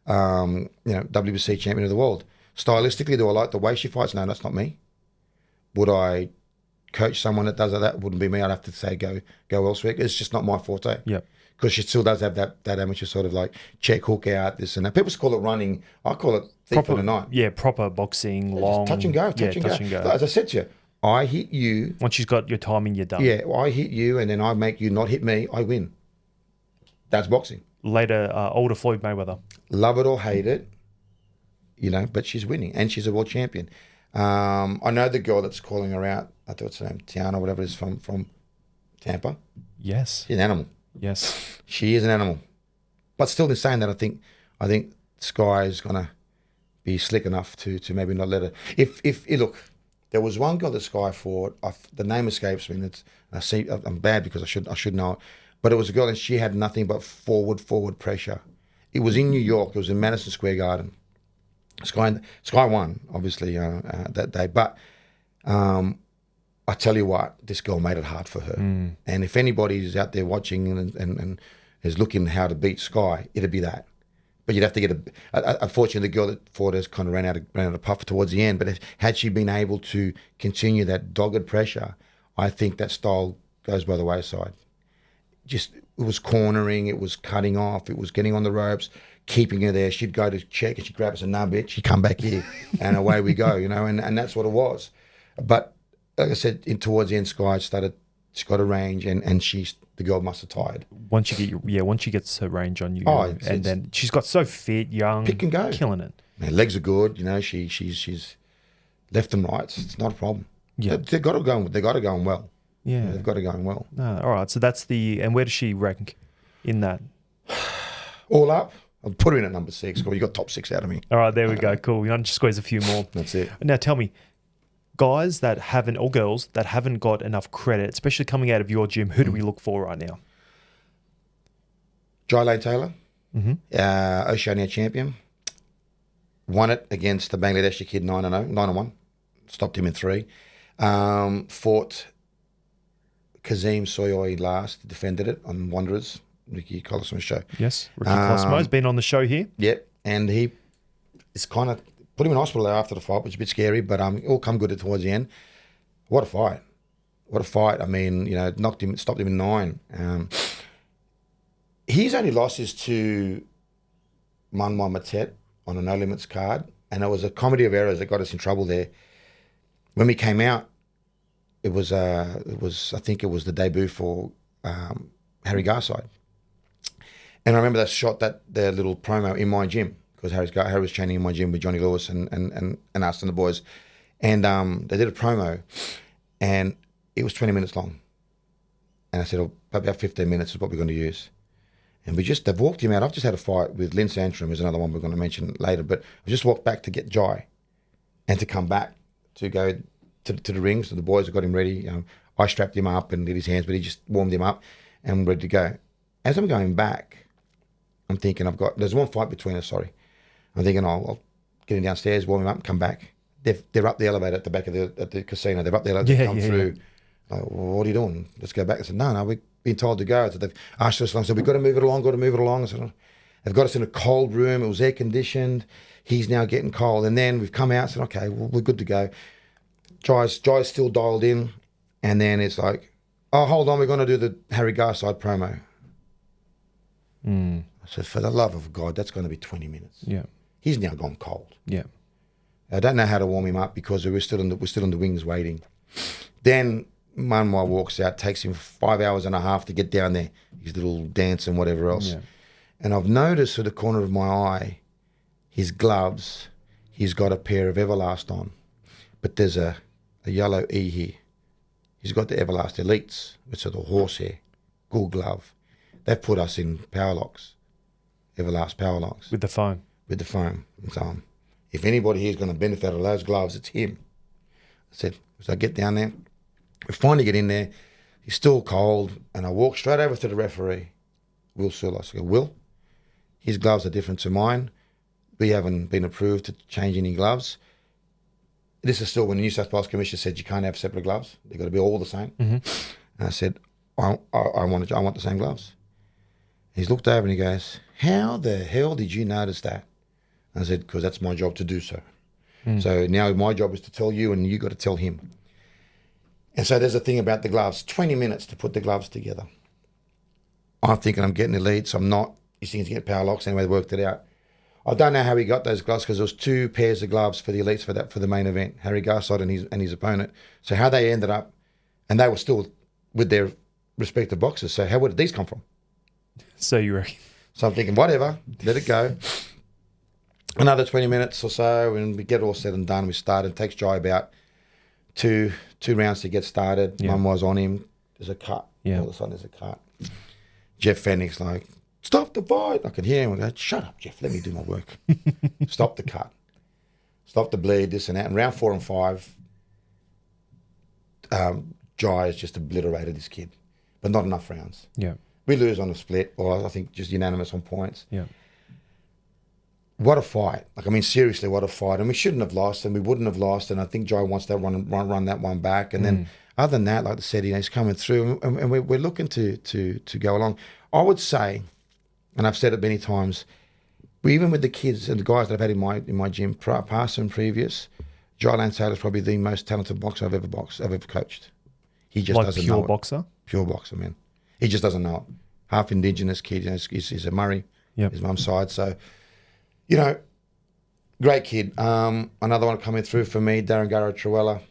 WBC champion of the world. Stylistically, do I like the way she fights? No, that's not me. Would I coach someone that does that? Wouldn't be me. I'd have to say go elsewhere. It's just not my forte. Yep. Because she still does have that amateur sort of like check, hook out, this and that. People call it running. I call it thick for the night. Yeah, proper boxing, long. Touch and go, touch and go. As I said to you, I hit you. Once you've got your timing, you're done. Yeah, I hit you and then I make you not hit me, I win. That's boxing. Later, older Floyd Mayweather. Love it or hate it, but she's winning and she's a world champion. I know the girl that's calling her out, I thought it's her name, Tiana, whatever it is, from Tampa. Yes. She's an animal. Yes. She is an animal. But still, in saying that, I think Sky is gonna be slick enough to maybe not let her. If look, there was one girl that Sky fought. The name escapes me. I'm bad because I should know it. But it was a girl and she had nothing but forward pressure. It was in New York. It was in Madison Square Garden. Sky won, obviously, that day. But I tell you what, this girl made it hard for her. And if anybody's out there watching and is looking how to beat Sky, it'd be that. But you'd have to get unfortunately, the girl that fought us kind of ran out of puff towards the end. But had she been able to continue that dogged pressure, I think that style goes by the wayside. It was cornering, it was cutting off, it was getting on the ropes, keeping her there. She'd go to check and she'd grab us and nah, bitch, she'd come back here and away we go, and that's what it was. But like I said, towards the end, Sky she got a range and the girl must have tired. Once she gets her range on you, then she's got so fit, young, pick and go, killing it. Her legs are good, she's left and right. It's not a problem. Yeah, they got to go well. Yeah, they've got to go well. All right, so that's and where does she rank in that? All up, I'll put her in at number 6. Well, you got top 6 out of me. All right, there we go. Cool. You want to just squeeze a few more. That's it. Now tell me, guys that haven't, or girls that haven't got enough credit, especially coming out of your gym, who do we look for right now? Lane Taylor, Oceania champion, won it against the Bangladeshi kid 9-1, stopped him in 3. Fought Kazim Soyoy last, defended it on Wanderers, Ricky Colosimo's show. Yes, Ricky Colosimo's been on the show here. Yep, and it's kind of put him in hospital after the fight, which is a bit scary, but it all come good towards the end. What a fight. What a fight. I mean, stopped him in 9. His only loss is to Manwa Matet on a No Limits card, and it was a comedy of errors that got us in trouble there. When we came out, I think it was the debut for Harry Garside. And I remember they shot their little promo in my gym, because Harry was training in my gym with Johnny Lewis and us and the boys. And they did a promo, and it was 20 minutes long. And I said, about 15 minutes is what we're going to use. And they've walked him out. I've just had a fight with Lynn Santrum, who's another one we're going to mention later, but I just walked back to get Jai and to come back to go to the ring. So the boys have got him ready. I strapped him up and did his hands, but he just warmed him up and we're ready to go. As I'm going back, I'm thinking there's one fight between us, sorry. I'm thinking, I'll get him downstairs, warm him up and come back. They're up the elevator at the back of the casino. They're up the elevator, come through. Like, well, what are you doing? Let's go back. I said, no, we've been told to go. So they've asked us, I said, we've got to move it along. I said, they've got us in a cold room. It was air conditioned. He's now getting cold. And then we've come out and said, okay, well, we're good to go. Jai's still dialed in. And then it's like, oh, hold on, we're going to do the Harry Garside promo. I said, for the love of God, that's going to be 20 minutes. Yeah. He's now gone cold. Yeah. I don't know how to warm him up because we're still in the wings waiting. Then Manwa walks out, takes him 5 hours and a half to get down there, his little dance and whatever else. Yeah. And I've noticed to the corner of my eye, his gloves, he's got a pair of Everlast on. But there's a yellow E here. He's got the Everlast Elites, which are the horsehair, good glove. They've put us in power locks, Everlast power locks. With the foam. With the foam. So if anybody here is going to benefit out of those gloves, it's him. I said, so I get down there. We finally get in there. He's still cold. And I walk straight over to the referee, Will Sulos. I go, Will, his gloves are different to mine. We haven't been approved to change any gloves. This is still when the New South Wales Commission said you can't have separate gloves. They've got to be all the same. Mm-hmm. And I said, I want the same gloves. He's looked over and he goes, how the hell did you notice that? I said, because that's my job to do so. So now my job is to tell you and you got to tell him. And so there's a thing about the gloves, 20 minutes to put the gloves together. I'm thinking I'm getting elites. I'm not. He's thinking to get power locks. Anyway, they worked it out. I don't know how he got those gloves because there was 2 pairs of gloves for the elites for the main event, Harry Garside and his opponent. So how they ended up, and they were still with their respective boxes. So where did these come from? So you reckon? So I'm thinking, whatever, let it go. Another 20 minutes or so, and we get it all said and done. We started. It takes Jai about two rounds to get started. Yeah. One was on him. There's a cut Yeah. All of a sudden there's a cut. Jeff Fennick's like, stop the fight. I could hear him go, shut up, Jeff, let me do my work. Stop the cut. Stop the bleed, this and that. And round 4 and 5, Jai has just obliterated this kid, but not enough rounds. Yeah. We lose on a split, or I think just unanimous on points. Yeah. What a fight. Like, I mean, seriously, what a fight. And we shouldn't have lost, and we wouldn't have lost, and I think Jai wants to run that one back. And then other than that, like I said, he's coming through, and we're looking to go along. I would say, and I've said it many times, even with the kids and the guys that I've had in my gym, past and previous, Jai Lance Taylor's probably the most talented boxer I've ever coached. He just like doesn't pure know it. boxer? Pure boxer, man. He just doesn't know it. Half Indigenous kid, he's a Murray, his mum's side. So, great kid. Another one coming through for me, Darren Garrow Truella.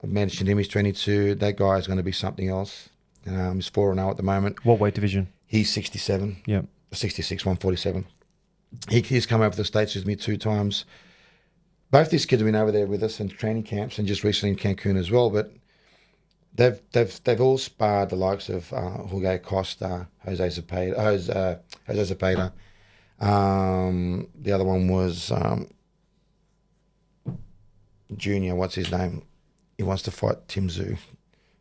I mentioned him, he's 22. That guy is going to be something else. He's 4-0 at the moment. What weight division? He's 67. Yeah. 66, 147. He's come over to the States with me 2 times. Both these kids have been over there with us in training camps and just recently in Cancun as well. But they've all sparred the likes of Jorge Costa, Jose Zepeda. The other one was Junior. What's his name? He wants to fight Tim Tsyzu.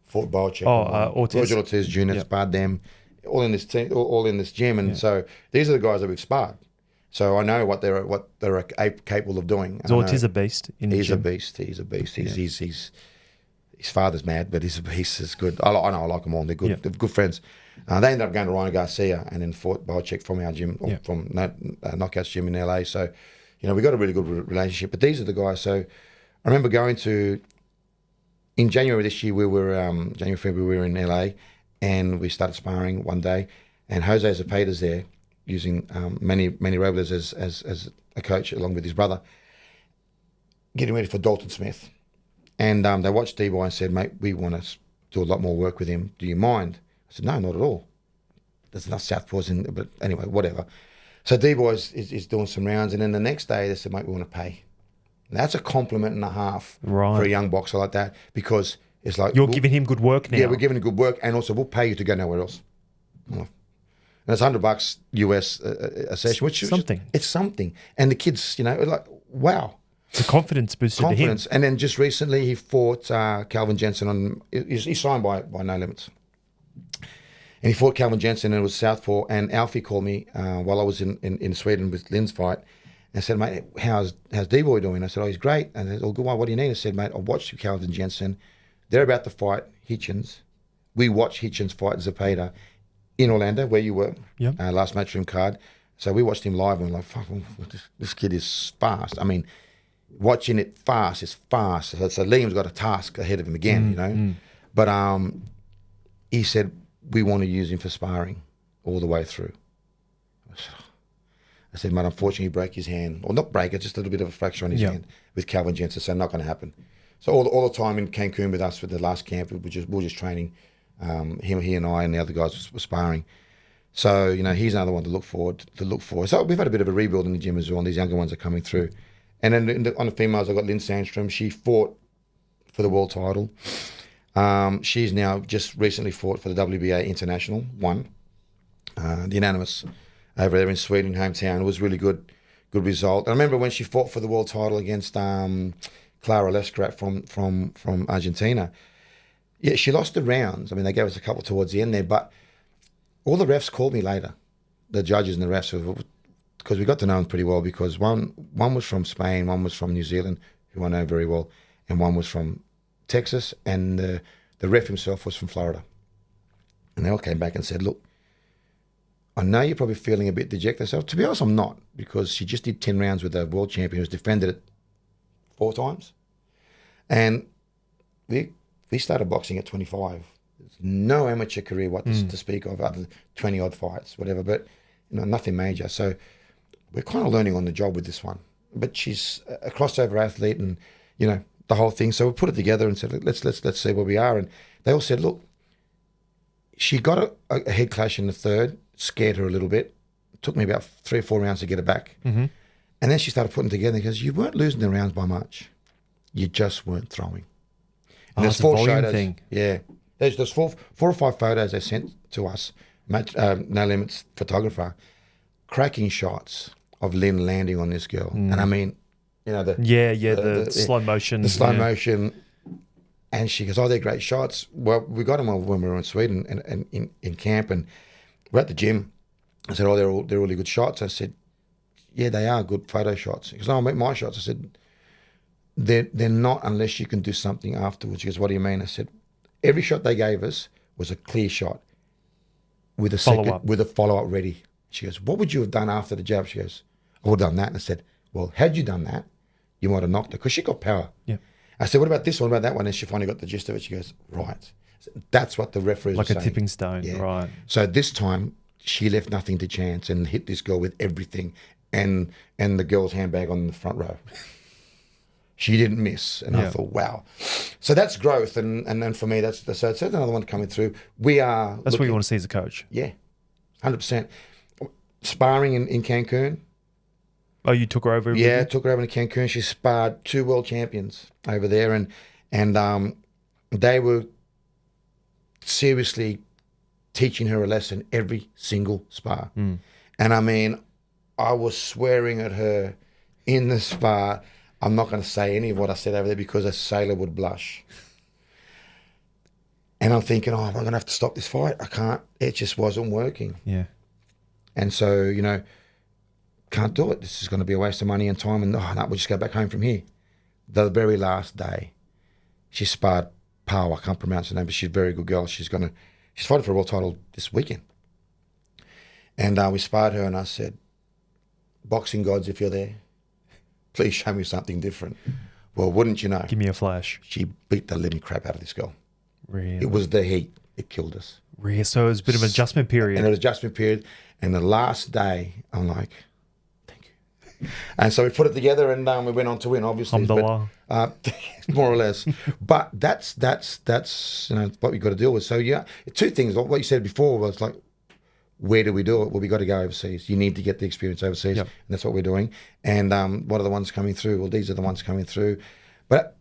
Fought Bolchek. Ortiz. Ortiz Jr. Yep. Sparred them. All in this team, all in this gym, and so these are the guys that we've sparred. So I know what they're capable of doing. Is Ortiz a beast in the He's gym? a beast. He's a beast. His father's mad, but he's good. I like them all. They're good. Yeah. They're good friends. They ended up going to Ryan Garcia and then fought Bolchek from our gym, from Knockouts gym in LA. So, we got a really good relationship. But these are the guys. So I remember going to, in January this year, we were February, we were in LA, and we started sparring one day, and Jose Zepeda's there using Manny Robles as a coach along with his brother, getting ready for Dalton Smith. And they watched D-Boy and said, mate, we want to do a lot more work with him. Do you mind? I said, no, not at all. There's enough southpaws in, but anyway, whatever. So D-Boy is doing some rounds, and then the next day they said, mate, we want to pay. Now, that's a compliment and a half for a young boxer like that, because it's like... You're giving him good work now. Yeah, we're giving him good work, and also we'll pay you to go nowhere else. And it's $100 US a session, which is something. It's something. And the kids, like, wow. It's a confidence booster to him. And then just recently he fought Calvin Jensen he's signed by No Limits. And he fought Calvin Jensen, and it was southpaw, and Alfie called me while I was in Sweden with Lynn's fight, and said, mate, how's D-Boy doing? I said, he's great. And they said, good, what do you need? I said, mate, I watched Calvin Jensen. They're about to fight Hitchens. We watched Hitchens fight Zepeda in Orlando, where you were, last matchroom card. So we watched him live, and we're like, fuck, this kid is fast. I mean, watching it fast is fast. So Liam's got a task ahead of him again, But he said, we want to use him for sparring all the way through. I said, mate, unfortunately, he broke his hand. Or not break it, just a little bit of a fracture on his hand with Calvin Jensen, so not going to happen. So all the time in Cancun with us for the last camp, we were just training. He and I and the other guys were sparring. So, he's another one to look forward. So we've had a bit of a rebuild in the gym as well, and these younger ones are coming through. And then on the females, I've got Lynn Sandstrom. She fought for the world title. She's now just recently fought for the WBA International, won the unanimous over there in Sweden, hometown. It was really good result. I remember when she fought for the world title against Clara Lescarat from Argentina. Yeah, she lost the rounds. I mean, they gave us a couple towards the end there, but all the refs called me later, the judges and the refs, because we got to know them pretty well, because one was from Spain, one was from New Zealand, who I know very well, and one was from Texas, and the ref himself was from Florida. And they all came back and said, look, I know you're probably feeling a bit dejected. So to be honest, I'm not, because she just did 10 rounds with a world champion who's defended it 4 times. And we started boxing at 25. There's no amateur career to speak of, other than 20-odd fights, whatever, but nothing major. So we're kind of learning on the job with this one. But she's a crossover athlete, and, the whole thing. So we put it together and said, let's see where we are. And they all said, look, she got a head clash in the third, scared her a little bit. It took me about 3 or 4 rounds to get her back. Mm-hmm. And then she started putting together, because you weren't losing the rounds by much. You just weren't throwing. And it's a volume thing. Yeah. There's four or five photos they sent to us, No Limits photographer, cracking shots of Lynn landing on this girl. And I mean, you know, the slow motion. The slow motion. And she goes, oh, they're great shots. Well, we got them when we were in Sweden and in camp, and we're at the gym. I said, oh, they're really good shots. I said, yeah, they are good photo shots. He goes, no, I make my shots. I said, they're not unless you can do something afterwards. She goes, what do you mean? I said, every shot they gave us was a clear shot with a follow-up ready. She goes, what would you have done after the jab? She goes, I would have done that. And I said, well, had you done that, you might have knocked her, because she got power. Yeah. I said, what about this one, what about that one? And she finally got the gist of it. She goes, right. That's what the referees were saying. Like a tipping stone, right. So this time, she left nothing to chance and hit this girl with everything, and the girl's handbag on the front row. She didn't miss. And I thought, wow. So that's growth. And then for me, that's another one coming through. That's what you want to see as a coach. Yeah, 100%. Sparring in Cancun. Oh, you took her over? Yeah, took her over to Cancun. She sparred 2 world champions over there, and they were seriously teaching her a lesson every single spar. And I mean, I was swearing at her in the spar. I'm not going to say any of what I said over there because a sailor would blush. And I'm thinking, oh, am I going to have to stop this fight? I can't. It just wasn't working. Yeah. And so, you know, can't do it. This is going to be a waste of money and time. And no, we'll just go back home from here. The very last day, she sparred Pao. I can't pronounce her name, but she's a very good girl. She's fighting for a world title this weekend. And we sparred her, and I said, boxing gods, if you're there, please show me something different. Well, wouldn't you know? Give me a flash. She beat the living crap out of this girl. Really? It was the heat. It killed us. Really? So it was a bit of an adjustment period. And it was an adjustment period. And the last day, I'm like, thank you. And so we put it together, and we went on to win, obviously. Alhamdulillah. More or less. But that's you know, what we got to deal with. So yeah, 2 things. What you said before was like, where do we do it? Well, we got to go overseas. You need to get the experience overseas, and that's what we're doing. And what are the ones coming through? Well, these are the ones coming through. But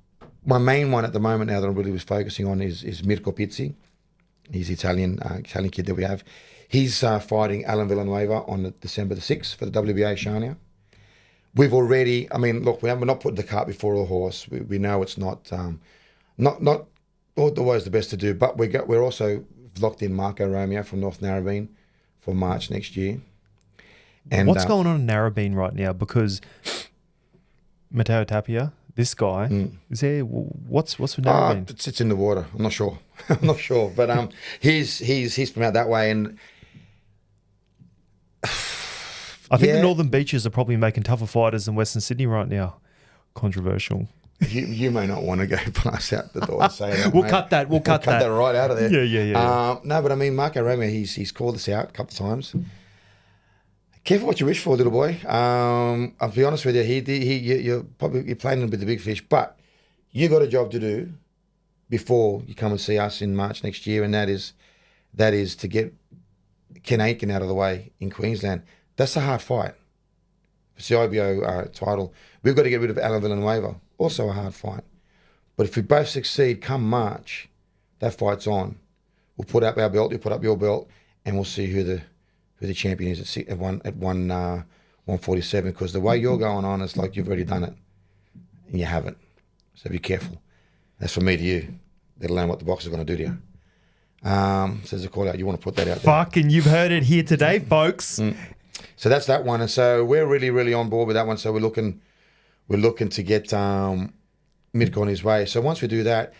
my main one at the moment now that I'm really was focusing on is Mirko Pizzi. He's Italian kid that we have. He's fighting Alan Villanueva on December the 6th for the WBA Shania. We've already, I mean, look, we're not putting the cart before the horse. We know it's not always the best to do, but we're also locked in Marco Romeo from North Narrabeen for March next year. And what's going on in Narrabeen right now? Because Matteo Tapia, this guy, is there? What's with Narrabeen? It sits in the water. I'm not sure. I'm not sure, but he's from out that way, and I think the Northern Beaches are probably making tougher fighters than Western Sydney right now. Controversial. You may not want to go pass out the door and say that. We'll cut that. We'll cut that right out of there. Yeah. No, but I mean, Marco Romeo, he's called us out a couple of times. Careful what you wish for, little boy. I'll be honest with you. You're playing with the big fish, but you got a job to do before you come and see us in March next year, and that is to get Ken Aitken out of the way in Queensland. That's a hard fight. It's the IBO title. We've got to get rid of Alan Villanueva. Also a hard fight. But if we both succeed, come March, that fight's on. We'll put up our belt, you put up your belt, and we'll see who the champion is at 147. Because the way you're going on, it's like you've already done it, and you haven't. So be careful. That's from me to you. Let alone what the boxer's going to do to you. So there's a call out. You want to put that out there. Fucking, you've heard it here today, folks. So that's that one, and so we're really, really on board with that one. So we're looking to get Mirko on his way. So once we do that,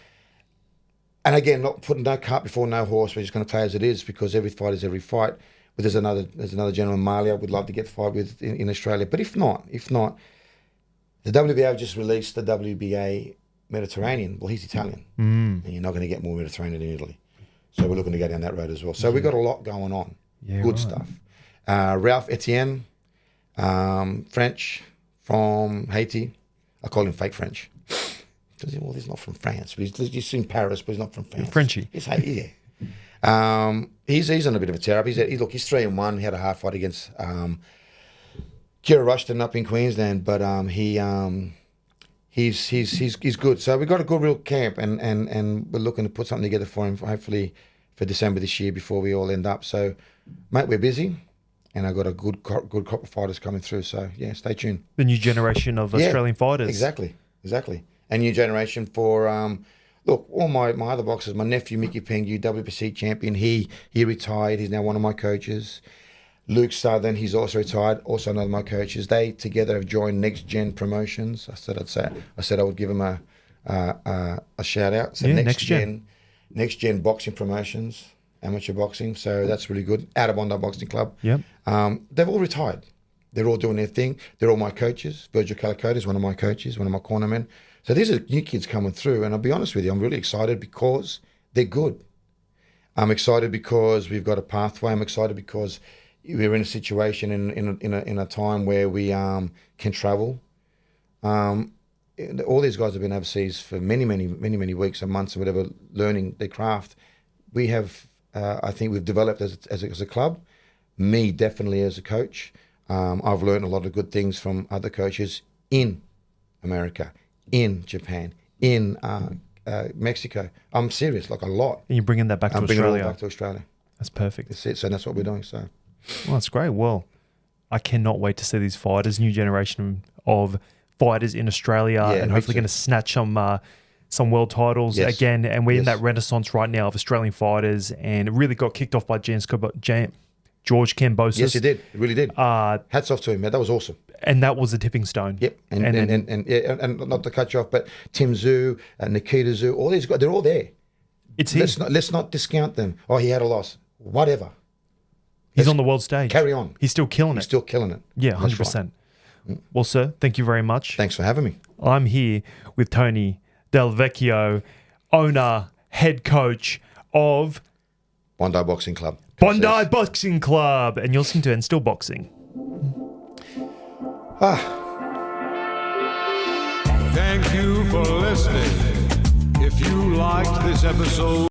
and again, not putting no cart before no horse, we're just going to play as it is, because every fight is every fight. But there's another gentleman, Malia, we'd love to get fight with in Australia. But if not, the WBA have just released the WBA Mediterranean. Well, he's Italian, and you're not going to get more Mediterranean in Italy. So we're looking to go down that road as well. So we've got a lot going on. Yeah, good stuff. Ralph Etienne, French from Haiti. I call him fake French. Well, he's not from France. But he's in Paris, but he's not from France. Frenchy. He's Haiti, yeah. He's on a bit of a tear up. He's 3-1. He had a hard fight against Kira Rushton up in Queensland, but he he's good. So we got a good real camp, and we're looking to put something together for him, hopefully for December this year before we all end up. So, mate, we're busy, and I've got a good crop of fighters coming through. So yeah, stay tuned. The new generation of Australian fighters. Exactly. A new generation for look, all my other boxers. My nephew Mickey Pengu, WBC champion. He retired. He's now one of my coaches. Luke Southern, he's also retired, also another of my coaches. They together have joined Next Gen Promotions. I said I would give them a shout out. So Next Gen Boxing Promotions, amateur boxing. So that's really good. Out of Bondi Boxing Club. Yep. They've all retired. They're all doing their thing. They're all my coaches. Virgil Calicote is one of my coaches, one of my cornermen. So these are new kids coming through, and I'll be honest with you, I'm really excited because they're good. I'm excited because we've got a pathway. I'm excited because we're in a situation in a time where we can travel. All these guys have been overseas for many weeks and months or whatever, learning their craft. We have, I think, we've developed as a club. Me definitely as a coach. I've learned a lot of good things from other coaches in America, in Japan, in Mexico. I'm serious, like a lot. And you're bringing that back to Australia. I'm bringing it all back to Australia. That's perfect. That's it. So that's what we're doing. So. Well, that's great. Well, I cannot wait to see these fighters, new generation of fighters in Australia, and hopefully going to snatch some world titles again. And we're in that renaissance right now of Australian fighters, and it really got kicked off by George Kambosos. Yes, he did. He really did. Hats off to him, man. That was awesome. And that was a tipping stone. Yep. And not to cut you off, but Tim Tsyzu, Nikita Tszyu, all these guys, they're all there. It's him. Let's not discount them. Oh, he had a loss. Whatever. He's on the world stage. Carry on. He's still killing it. He's still killing it. Yeah, 100%. Right. Well, sir, thank you very much. Thanks for having me. I'm here with Tony Del Vecchio, owner, head coach of Bondi Boxing Club. Bondi Boxing Club. And you're listening to And Still Boxing. Thank you for listening. If you liked this episode,